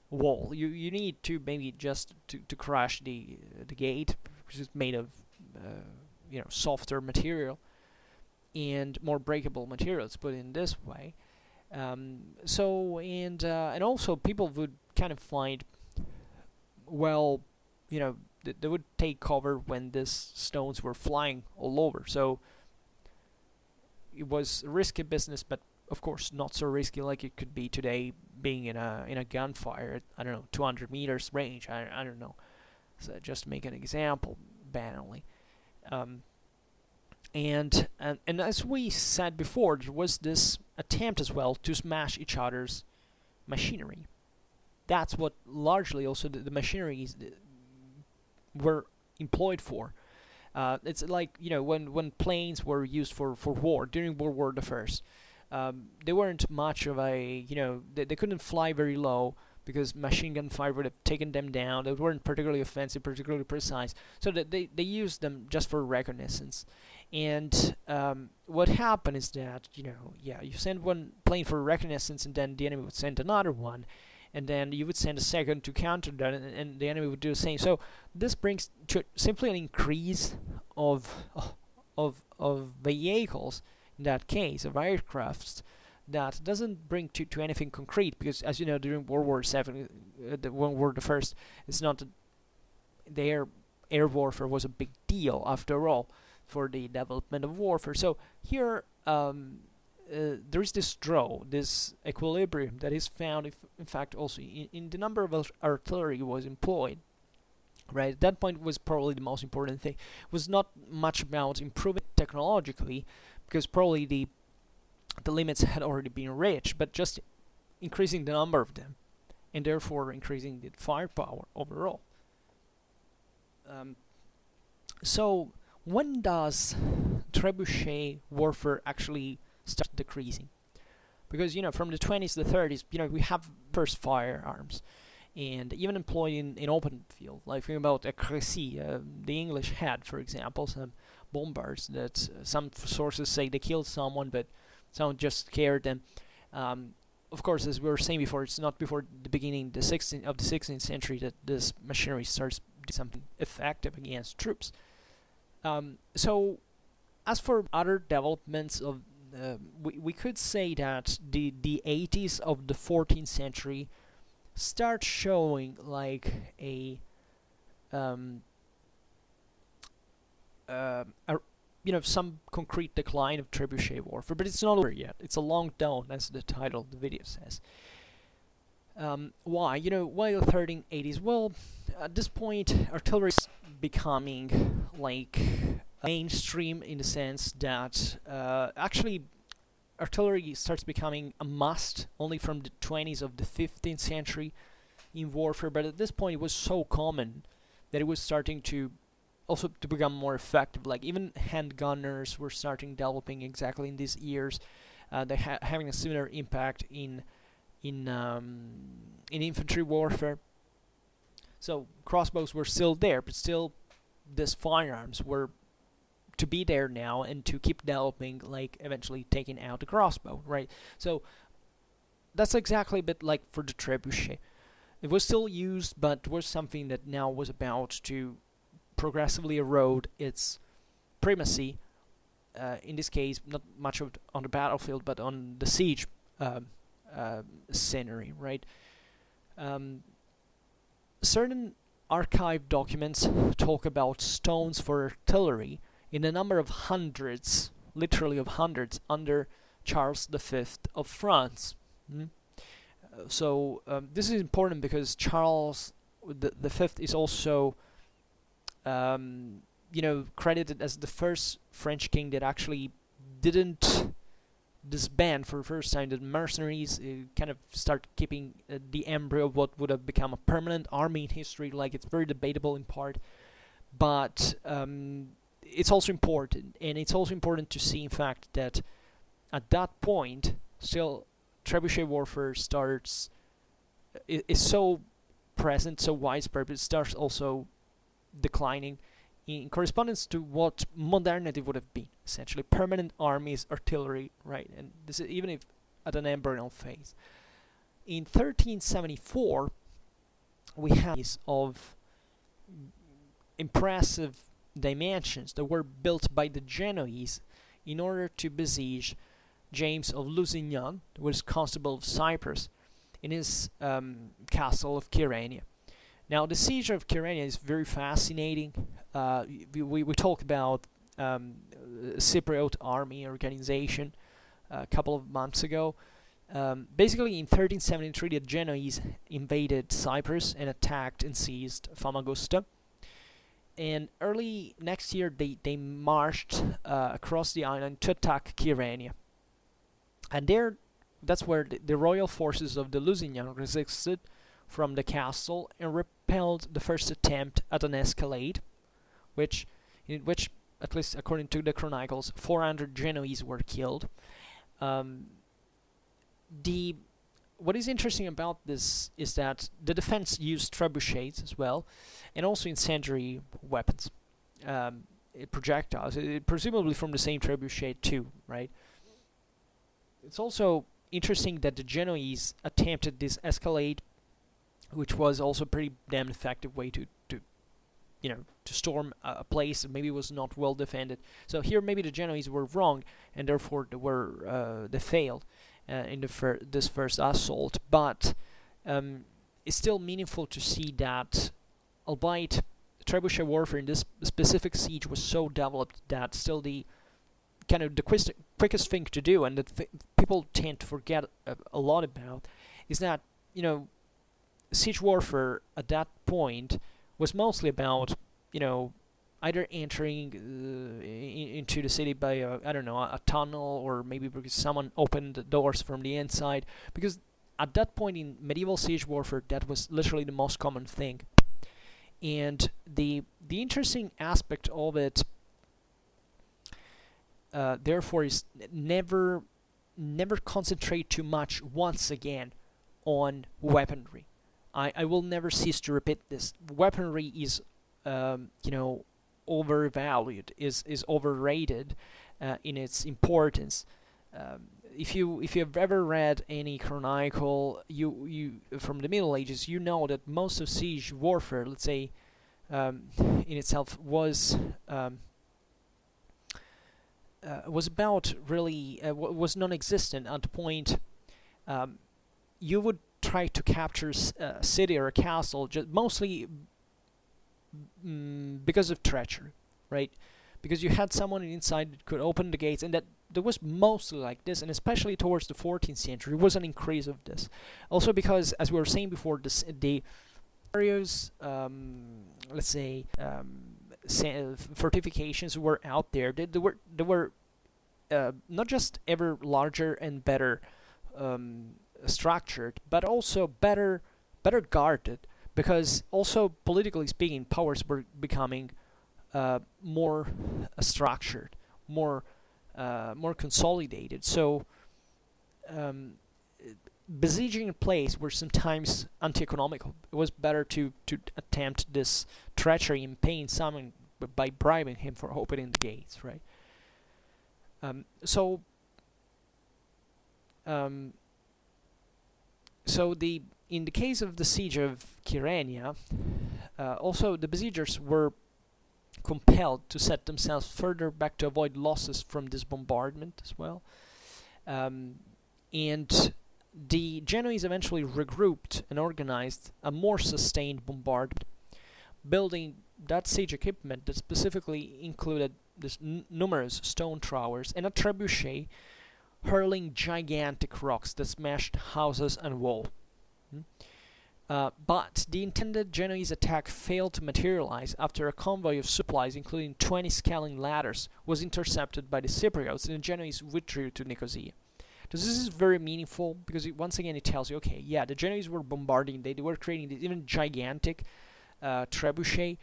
wall, you need to maybe just to crash the gate, which is made of softer material and more breakable materials, put in this way. And also people would kind of find, well, they would take cover when these stones were flying all over. So it was a risky business, but of course not so risky like it could be today, being in a gunfire at, I don't know, 200 meters range. I don't know. So just to make an example, banally. And as we said before, there was this attempt as well to smash each other's machinery. That's what largely also the machineries were employed for. It's like, when planes were used for war during World War I, they weren't much of a, they couldn't fly very low because machine gun fire would have taken them down. They weren't particularly offensive, particularly precise, so that they used them just for reconnaissance. And what happened is that, you send one plane for reconnaissance, and then the enemy would send another one, and then you would send a second to counter that, and the enemy would do the same. So this brings to simply an increase of vehicles, in that case, of aircrafts, that doesn't bring to anything concrete, because, as you know, during World War II, World War I, it's not the air warfare was a big deal after all for the development of warfare. So here there is this draw, this equilibrium that is found, in fact, also in the number of artillery was employed. Right, at that point was probably the most important thing. It was not much about improving technologically, because probably the limits had already been reached, but just increasing the number of them, and therefore increasing the firepower overall. So when does trebuchet warfare actually start decreasing? Because, from the 20s to the 30s, we have first firearms, and even employed in open field. Like, think about a Crécy, the English had, for example, some bombards that some sources say they killed someone, but someone just scared them. Of course, as we were saying before, it's not before the beginning of the 16th century that this machinery starts doing something effective against troops. So, as for other developments of, we could say that the 80s of the 14th century start showing like some concrete decline of trebuchet warfare, but it's not over yet. It's a long dawn, as the title of the video says. Why? Why the 1380s? Well, at this point, artillery is becoming like mainstream in the sense that actually artillery starts becoming a must only from the 20s of the 15th century in warfare, but at this point it was so common that it was starting to also to become more effective. Like even handgunners were starting developing exactly in these years. They having a similar impact in infantry warfare. So crossbows were still there, but still these firearms were to be there now and to keep developing, like eventually taking out the crossbow, right? So that's exactly a bit like for the trebuchet. It was still used, but was something that now was about to progressively erode its primacy. In this case, not much of on the battlefield, but on the siege scenery, right? Certain archive documents talk about stones for artillery in a number of hundreds, literally of hundreds, under Charles V of France. So this is important because Charles the Fifth is also, credited as the first French king that actually didn't disband for the first time the mercenaries, kind of start keeping the embryo of what would have become a permanent army in history. Like, it's very debatable in part, but it's also important, and it's also important to see, in fact, that at that point, still, trebuchet warfare starts, is so present, so widespread, but it starts also declining in correspondence to what modernity would have been, essentially permanent armies, artillery, right? And this is even if at an embryonal phase. In 1374, we have of impressive dimensions that were built by the Genoese in order to besiege James of Lusignan, who was Constable of Cyprus, in his castle of Kirania. Now, the Seizure of Kiranian is very fascinating. We talked about Cypriot army organization a couple of months ago. Basically, in 1373, the Genoese invaded Cyprus and attacked and seized Famagusta. And early next year, they marched across the island to attack Kirania. And that's where the royal forces of the Lusignan resisted from the castle and repelled the first attempt at an escalade, in which, at least according to the chronicles, 400 Genoese were killed. What is interesting about this is that the defense used trebuchets as well, and also incendiary weapons, projectiles, presumably from the same trebuchet too, right? It's also interesting that the Genoese attempted this escalade, which was also a pretty damn effective way to storm a place that maybe was not well defended. So here maybe the Genoese were wrong, and therefore they failed in this first assault. But it's still meaningful to see that, albeit trebuchet warfare in this specific siege was so developed that still the kind of the quickest thing to do, and that people tend to forget a lot about, is that siege warfare at that point was mostly about either entering into the city by a tunnel, or maybe because someone opened the doors from the inside, because at that point in medieval siege warfare that was literally the most common thing. And the interesting aspect of it, therefore, is never concentrate too much once again on weaponry. I will never cease to repeat this. Weaponry is overvalued, is overrated in its importance. If you have ever read any chronicle you from the Middle Ages, you know that most of siege warfare, let's say, in itself was about really was non-existent at the point you would try to capture a city or a castle just mostly because of treachery, right? Because you had someone inside that could open the gates, and that there was mostly like this, and especially towards the 14th century was an increase of this. Also because, as we were saying before, the areas, let's say, fortifications were out there. They were not just ever larger and better structured, but also better guarded, because also politically speaking, powers were becoming more structured, more consolidated. So besieging a place were sometimes anti-economical. It was better to attempt this treachery and paying someone by bribing him for opening the gates, right? So in the case of the siege of Kirania, also the besiegers were compelled to set themselves further back to avoid losses from this bombardment as well. And the Genoese eventually regrouped and organized a more sustained bombardment, building that siege equipment that specifically included this numerous stone towers and a trebuchet hurling gigantic rocks that smashed houses and walls. But the intended Genoese attack failed to materialize after a convoy of supplies, including 20 scaling ladders, was intercepted by the Cypriots, and the Genoese withdrew to Nicosia. So this is very meaningful because once again it tells you, okay, yeah, the Genoese were bombarding, they were creating this even gigantic trebuchet,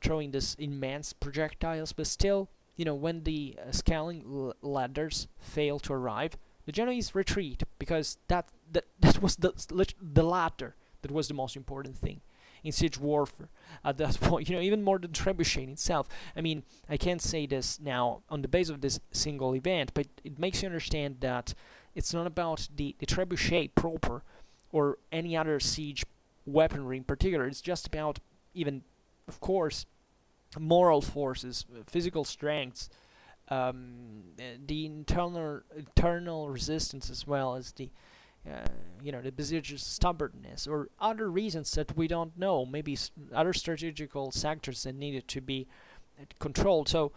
throwing this immense projectiles, but still, when the scaling ladders fail to arrive, the Genoese retreat, because that was the latter that was the most important thing in siege warfare at that point. Even more than trebuchet itself. I mean, I can't say this now on the base of this single event, but it makes you understand that it's not about the trebuchet proper or any other siege weaponry in particular. It's just about even, of course, moral forces, physical strengths, the internal resistance, as well as the the besiegers' stubbornness, or other reasons that we don't know, maybe other strategical sectors that needed to be controlled. So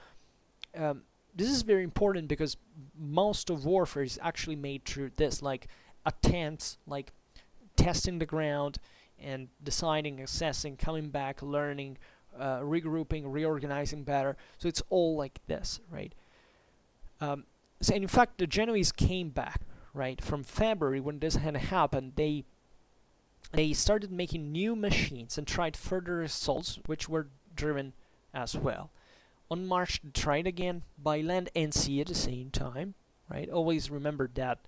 this is very important because most of warfare is actually made through this, like attempts, like testing the ground and deciding, assessing, coming back, learning, regrouping, reorganizing better. So it's all like this, right? So in fact, the Genoese came back, right, from February when this had happened. They started making new machines and tried further assaults, which were driven as well. On March, they tried again by land and sea at the same time, right? Always remember that,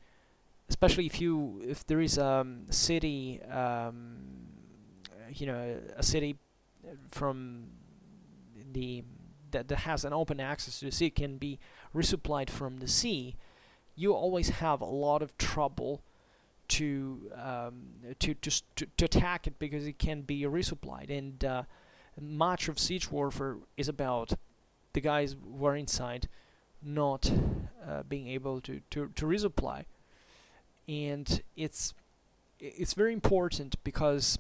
especially if there is a city, a city from that has an open access to the sea, can be resupplied from the sea. You always have a lot of trouble to attack it because it can be resupplied, and much of siege warfare is about the guys who are inside not being able to resupply, and it's very important because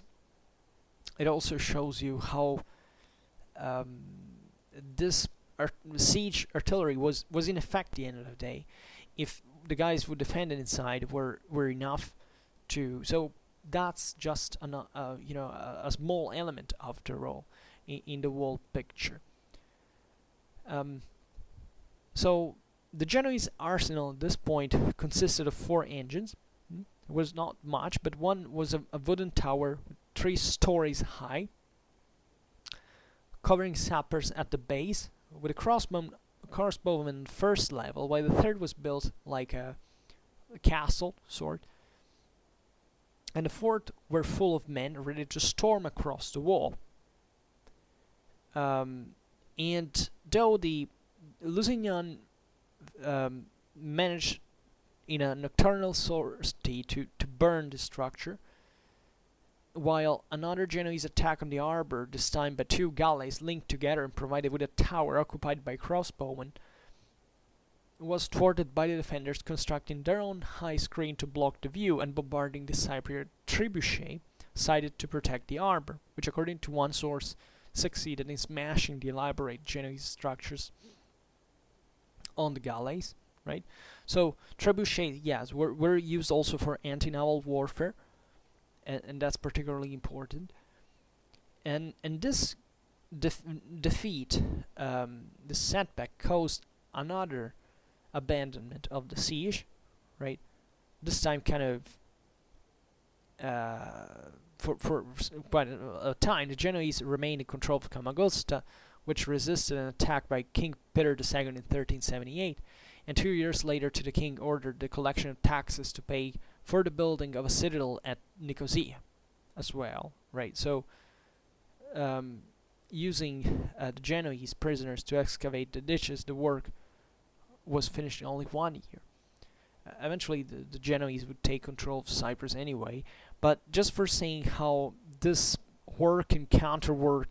it also shows you how this siege artillery was in effect at the end of the day. If the guys who defended inside were enough to, so that's just a small element after all in the whole picture. So the Genoese arsenal at this point consisted of 4 engines. It was not much, but one was a wooden tower 3 stories high, covering sappers at the base, with a crossbowman first level, while the third was built like a castle sort, and the fourth were full of men ready to storm across the wall. And though the Lusignan managed in a nocturnal sortie to burn the structure, while another Genoese attack on the harbour, this time by 2 galleys linked together and provided with a tower occupied by crossbowmen, was thwarted by the defenders constructing their own high screen to block the view and bombarding the Cypriot trebuchet sited to protect the harbour, which according to one source succeeded in smashing the elaborate Genoese structures on the galleys, right? So trebuchets, yes, were used also for anti-naval warfare, and that's particularly important. And this def defeat, the setback, caused another abandonment of the siege, right? This time, kind of for quite a time, the Genoese remained in control of Famagusta, which resisted an attack by King Peter II in 1378, and 2 years later the king ordered the collection of taxes to pay for the building of a citadel at Nicosia as well, right? So using the Genoese prisoners to excavate the ditches, the work was finished in only 1 year. Eventually the Genoese would take control of Cyprus anyway, but just for saying how this work and counter work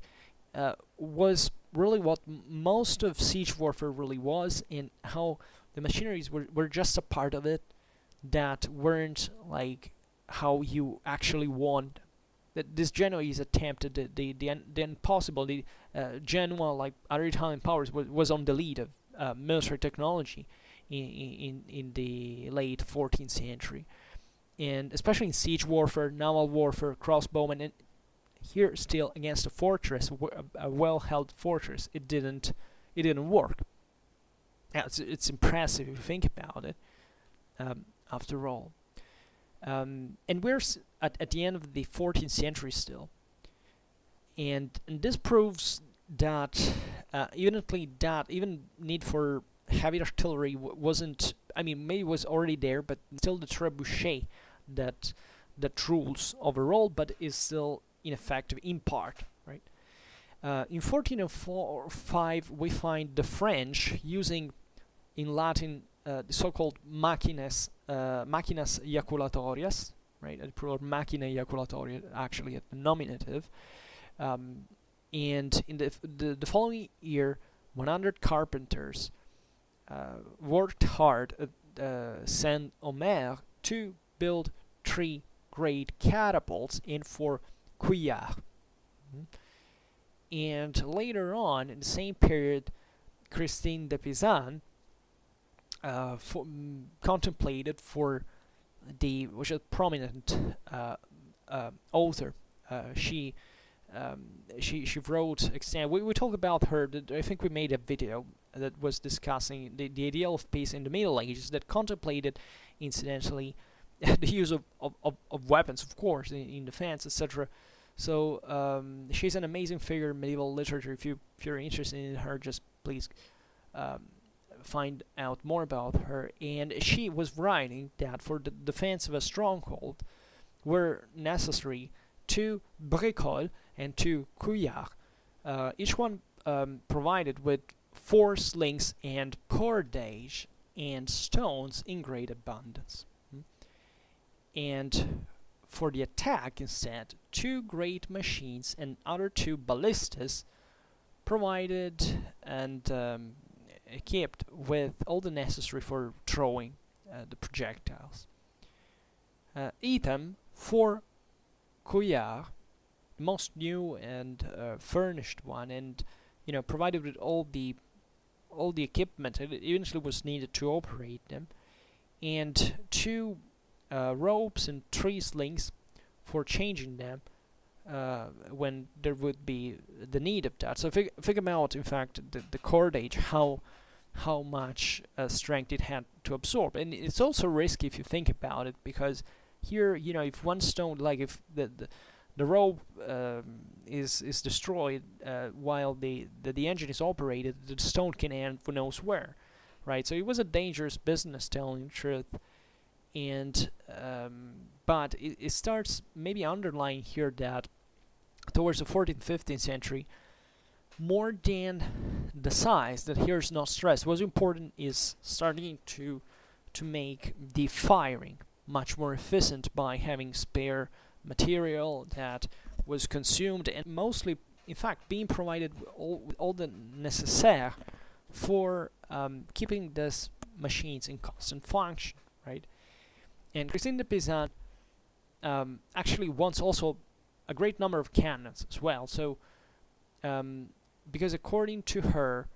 was really what most of siege warfare really was, and how the machineries were just a part of it that weren't like how you actually won. That this Genoese attempted the impossible. Genoa, like other Italian powers, was on the lead of military technology in the late 14th century, and especially in siege warfare, naval warfare, crossbowmen, and here still against a fortress, a well-held fortress, it didn't work. Yeah, it's impressive if you think about it. After all, and we're at the end of the 14th century still, and this proves that even need for heavy artillery wasn't. I mean, maybe it was already there, but still the trebuchet that rules overall, but is still ineffective in part, right? In 1405, we find the French using, in Latin, the so-called machinas ejaculatorias, right? The plural machina ejaculatoria, actually at the nominative. And in the following year, 100 carpenters worked hard at Saint-Omer to build 3 great catapults in Fort Couillard. And later on, in the same period, Christine de Pizan contemplated for which is a prominent author. She wrote extent. We talk about her. I think we made a video that was discussing the ideal of peace in the Middle Ages, that contemplated, incidentally, the use of weapons, of course, in defense, etc. So she's an amazing figure in medieval literature. If you're interested in her, just please find out more about her. And she was writing that for the defense of a stronghold were necessary 2 bricoles and 2 couillards, each one provided with 4 slings and cordage and stones in great abundance. And for the attack, instead, 2 great machines and other 2 ballistas provided and equipped with all the necessary for throwing the projectiles. Item 4 couillards, the most new and furnished one, and provided with all the equipment that eventually was needed to operate them, and 2 ropes and 3 slings for changing them when there would be the need of that. So figure out, in fact, the cordage, how much strength it had to absorb. And it's also risky if you think about it, because here, if one stone, like if the rope is destroyed while the engine is operated, the stone can end who knows where, right? So it was a dangerous business, telling the truth. And but it starts maybe underlying here that towards the 14th, 15th century, more than the size, that here's not stressed, what's important is starting to make the firing much more efficient by having spare material that was consumed, and mostly, in fact, being provided with all the necessaire for keeping these machines in constant function, right? And Christine de Pizan actually wants also a great number of cannons as well. So, because according to her,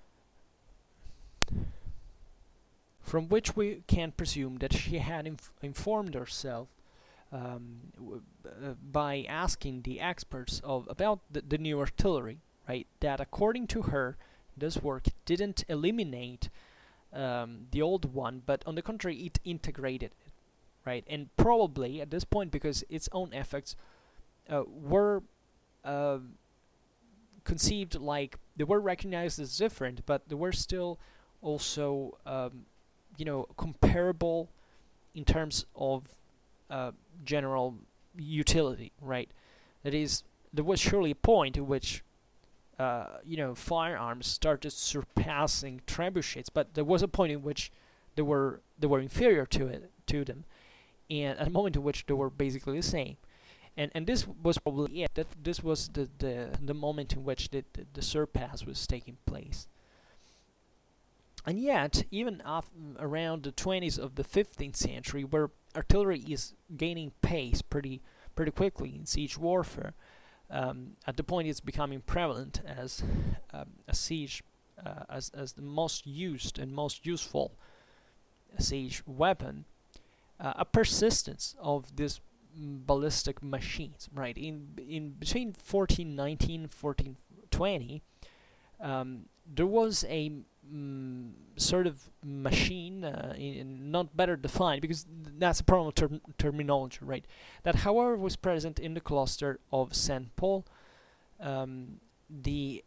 from which we can presume that she had informed herself by asking the experts about the new artillery, right? That according to her, this work didn't eliminate the old one, but on the contrary, it integrated it, right? And probably at this point, because its own effects were conceived like they were recognized as different, but they were still also comparable in terms of general utility, right? That is, there was surely a point at which firearms started surpassing trebuchets, but there was a point in which they were inferior to them, and at a moment in which they were basically the same. And this was probably it. That this was the moment in which the surpass was taking place. And yet, even around the 20s of the 15th century, where artillery is gaining pace pretty quickly in siege warfare, at the point it's becoming prevalent as a siege, as the most used and most useful siege weapon, a persistence of this ballistic machines, right? In between 1419 and 1420, there was a sort of machine, not better defined, because that's a problem of terminology, right? That, however, was present in the cluster of Saint Paul. The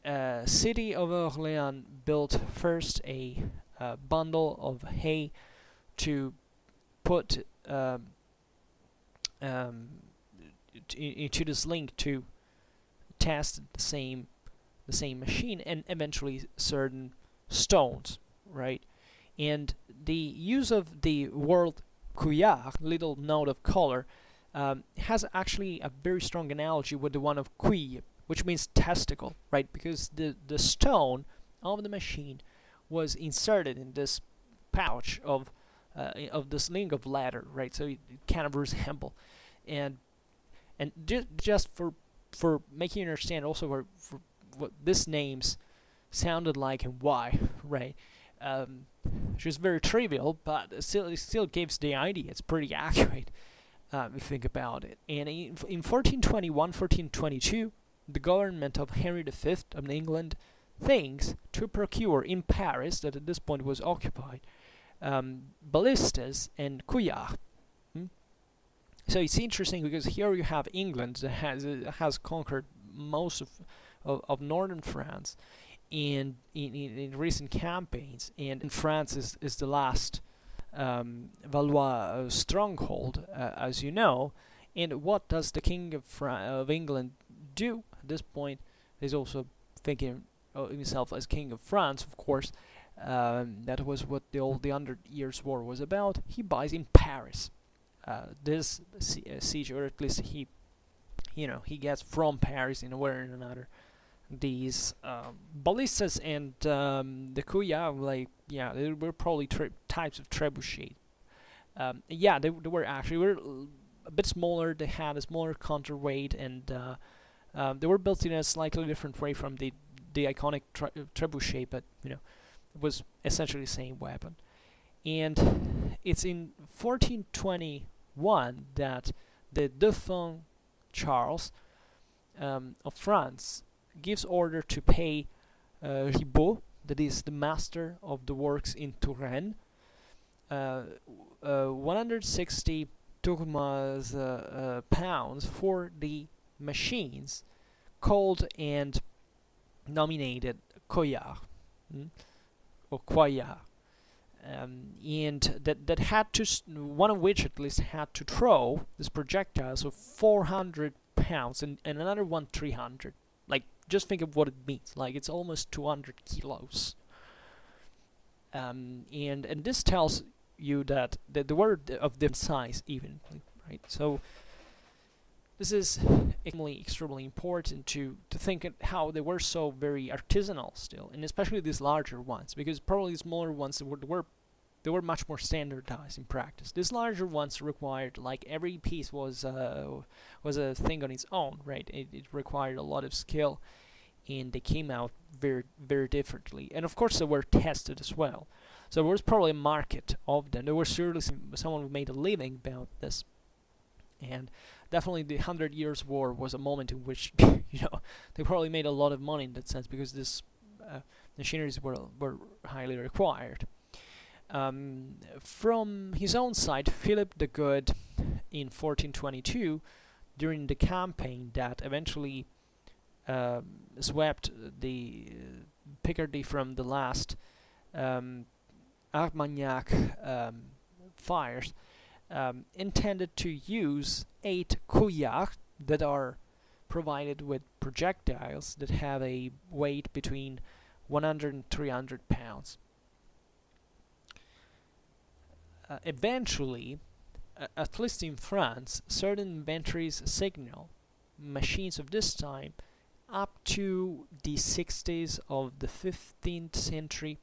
city of Orléans built first a bundle of hay to put into this link to test the same machine, and eventually certain stones, right? And the use of the word couillard, little note of color, has actually a very strong analogy with the one of cuille, which means testicle, right? Because the stone of the machine was inserted in this pouch of this link of leather, right? So it kind of resemble, and just for making you understand also for what these names sounded like and why, right? Just very trivial, but it still gives the idea. It's pretty accurate if you think about it. And in 1421, 1422, the government of Henry V of England thinks to procure in Paris, that at this point was occupied, ballistas and couillard. So it's interesting because here you have England that has conquered most of northern France in recent campaigns, and France is the last Valois stronghold, as you know. And what does the King of England do at this point? He's also thinking of himself as King of France, of course. That was what the 100 Years' War was about. He buys in Paris this siege, or at least he gets from Paris in a way or another these ballistas and the couillard. They were probably types of trebuchet. They were a bit smaller. They had a smaller counterweight, and they were built in a slightly different way from the iconic trebuchet, but it was essentially the same weapon. And it's in 1421 that the Dauphin Charles of France gives order to pay Ribaud, that is the master of the works in Touraine, 160 tournois pounds for the machines called and nominated Couillard, or Coillard, and that had to, one of which at least had to throw this projectiles of 400 pounds and another one 300. Like, just think of what it means. Like, it's almost 200 kilos. And this tells you that they were of different size, even, right? So this is extremely important to think of how they were so very artisanal still, and especially these larger ones, because probably the smaller ones they were much more standardized in practice. These larger ones required, like, every piece was a thing on its own, right? It required a lot of skill, and they came out very, very differently. And of course, they were tested as well. So there was probably a market of them. There was surely someone who made a living about this. And definitely the 100 Years' War was a moment in which they probably made a lot of money in that sense, because this machineries were highly required. From his own side, Philip the Good in 1422, during the campaign that eventually swept the Picardy from the last Armagnac fires, intended to use 8 couillards that are provided with projectiles that have a weight between 100 and 300 pounds. Eventually, at least in France, certain inventories signal machines of this time up to the 60s of the 15th century,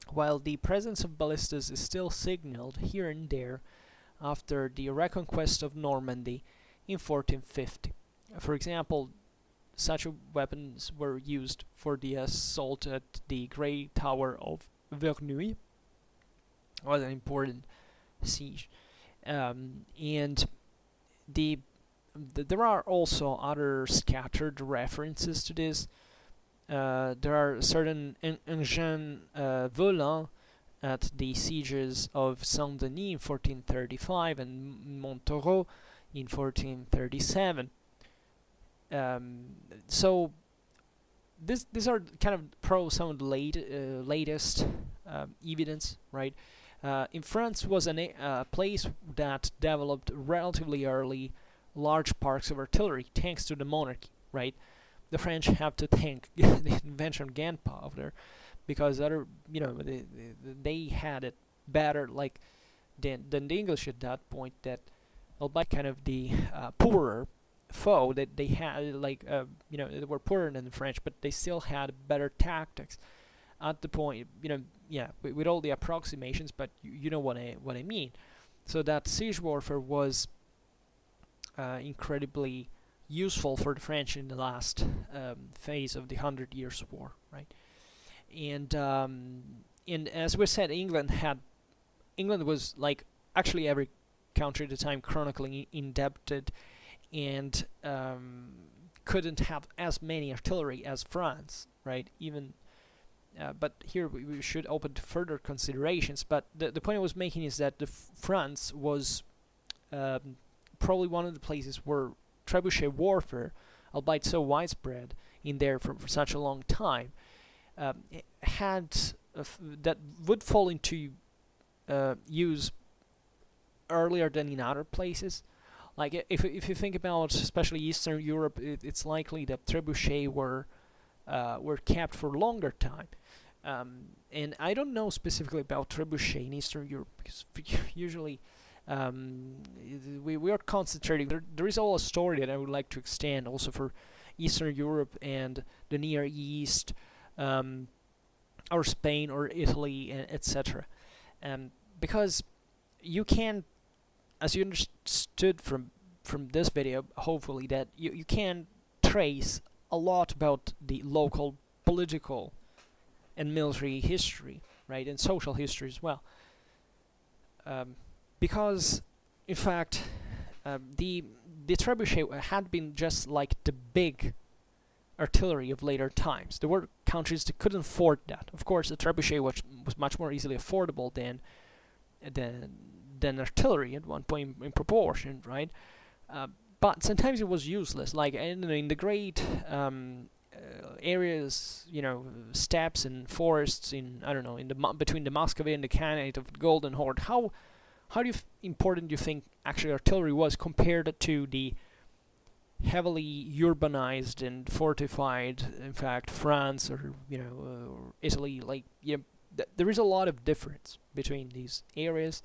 while the presence of ballistas is still signaled here and there after the reconquest of Normandy in 1450. For example, such weapons were used for the assault at the Grey Tower of Verneuil. It was an important siege. And there are also other scattered references to this. There are certain engins volants at the sieges of Saint-Denis in 1435 and Montereau in 1437. So these are kind of some of the latest evidence, right? In France was a place that developed relatively early large parks of artillery thanks to the monarchy, right? The French have to thank the invention of gunpowder, because they had it better than the English at that point, that albeit kind of the poorer foe that they had, they were poorer than the French, but they still had better tactics at the point, with all the approximations, but you know what I mean. So that siege warfare was incredibly useful for the French in the last phase of the 100 Years' War, right? And as we said, England was like actually every country at the time chronically indebted, and couldn't have as many artillery as France, right? Even but here we should open to further considerations. But the point I was making is that France was probably one of the places where trebuchet warfare, albeit so widespread in there for such a long time, had that would fall into use earlier than in other places. Like if you think about especially Eastern Europe, it's likely that trebuchet were kept for longer time. And I don't know specifically about trebuchet in Eastern Europe, because usually we are concentrating. There is all a story that I would like to extend also for Eastern Europe and the Near East, or Spain or Italy, etc. Because you can, as you understood from this video, hopefully, that you can trace a lot about the local political and military history, right, and social history as well. Because, in fact, the trebuchet had been just like the big artillery of later times. There were countries that couldn't afford that. Of course, the trebuchet was much more easily affordable than artillery at one point in proportion, right? But sometimes it was useless. Like in the great areas, steppes and forests in between the Muscovy and the Khanate of the Golden Horde. How important do you think actually artillery was compared to the heavily urbanized and fortified, in fact, France or Italy? There is a lot of difference between these areas,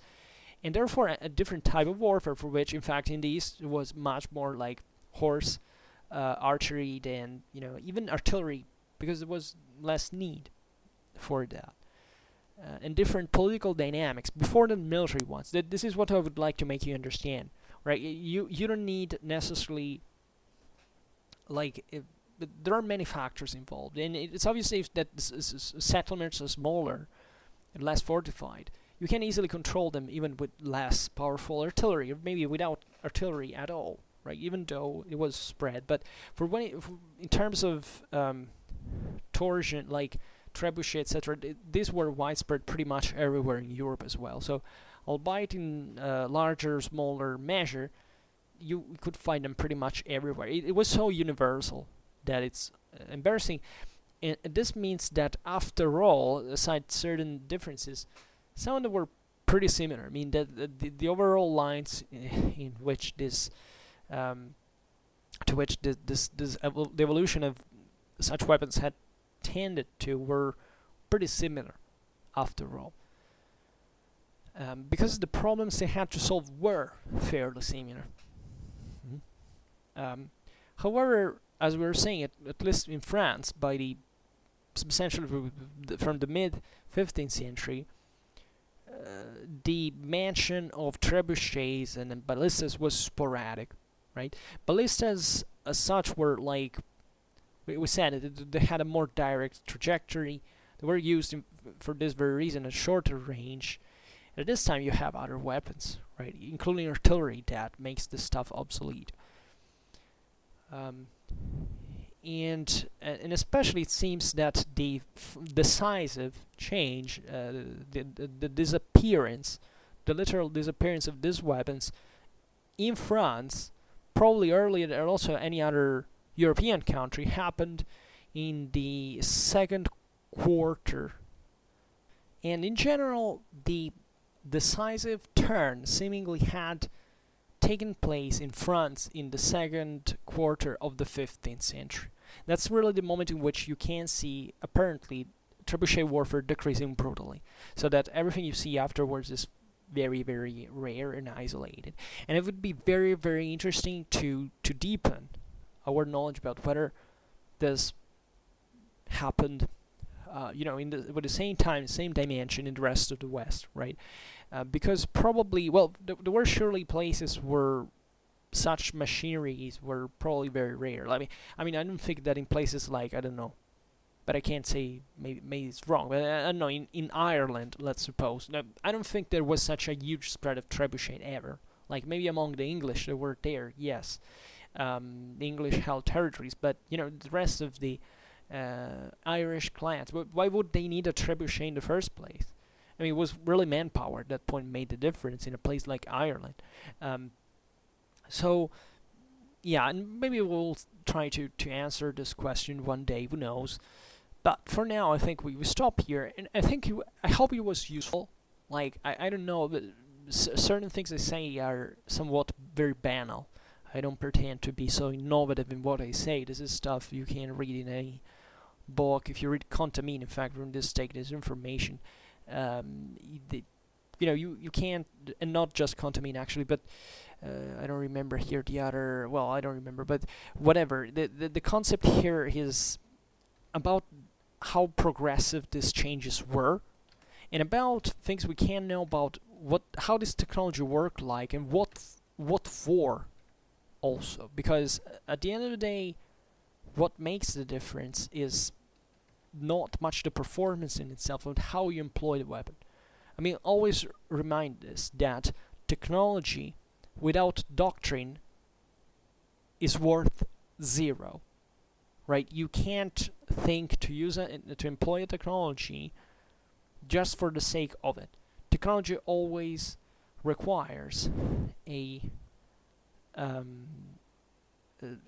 and therefore a different type of warfare, for which, in fact, in the East it was much more like horse archery than even artillery, because there was less need for that, and different political dynamics before the military ones. This is what I would like to make you understand, right? You don't need necessarily there are many factors involved, and it's obviously that settlements are smaller less fortified, you can easily control them even with less powerful artillery, or maybe without artillery at all, right? Even though it was spread, but in terms of torsion, like trebuchet, etc., these were widespread pretty much everywhere in Europe as well. So, albeit in larger, smaller measure, you could find them pretty much everywhere. It was so universal that it's embarrassing. And this means that after all, aside certain differences, some of them were pretty similar. I mean, the overall lines in which this the evolution of such weapons had tended to were pretty similar after all. Because the problems they had to solve were fairly similar. However, as we were saying, at least in France, by the substantially from the mid-15th century, the mention of trebuchets and ballistas was sporadic, right? Ballistas, as such, were like we said, they had a more direct trajectory. They were used for this very reason, a shorter range. At this time, you have other weapons, right, including artillery, that makes this stuff obsolete. And especially it seems that the decisive change, the disappearance, the literal disappearance of these weapons in France, probably earlier than also any other European country, happened in the second quarter. And in general, the decisive turn seemingly had taken place in France in the second quarter of the 15th century. That's really the moment in which you can see, apparently, trebuchet warfare decreasing brutally, so that everything you see afterwards is very, very rare and isolated. And it would be very, very interesting to deepen our knowledge about whether this happened, with the same time, same dimension in the rest of the West, right? Because probably, well, there were surely places where such machineries were probably very rare. I mean, I don't think that in places like, I don't know, but I can't say, maybe it's wrong, but I don't know, in Ireland, let's suppose, I don't think there was such a huge spread of trebuchet ever. Like, maybe among the English, they were there, yes. The English held territories, but, the rest of the Irish clans, why would they need a trebuchet in the first place? I mean, it was really manpower at that point made the difference in a place like Ireland. So, yeah, and maybe we'll try to answer this question one day, who knows. But for now, I think we stop here, and I hope it was useful. Like, I don't know, but certain things I say are somewhat very banal. I don't pretend to be so innovative in what I say. This is stuff you can read in any book. If you read Contamine, in fact, from this take, this information. You can't, and not just Contamine actually, but I don't remember here the other, well, I don't remember, but whatever. The concept here is about how progressive these changes were, and about things we can know about how this technology worked like, and what for also. Because at the end of the day, what makes the difference is not much the performance in itself, but how you employ the weapon. I mean, always remind us that technology without doctrine is worth zero, right? You can't think to employ a technology just for the sake of it. Technology always requires an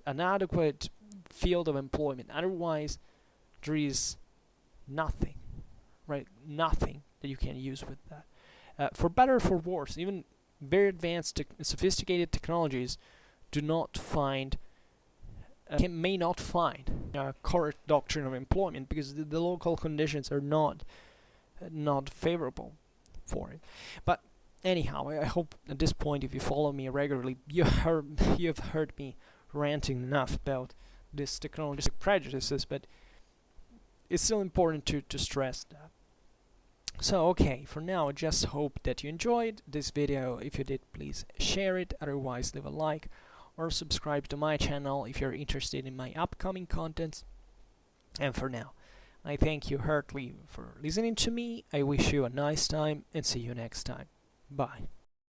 adequate field of employment. Otherwise, there is nothing, right? Nothing that you can use with that. For better or for worse, even very advanced, sophisticated technologies may not find a correct doctrine of employment because the local conditions are not favorable for it. But anyhow, I hope at this point, if you follow me regularly, you have heard me ranting enough about this technologistic prejudices, but it's still important to stress that. So, okay, for now, I just hope that you enjoyed this video. If you did, please share it. Otherwise, leave a like or subscribe to my channel if you're interested in my upcoming contents. And for now, I thank you heartily for listening to me. I wish you a nice time and see you next time. Bye.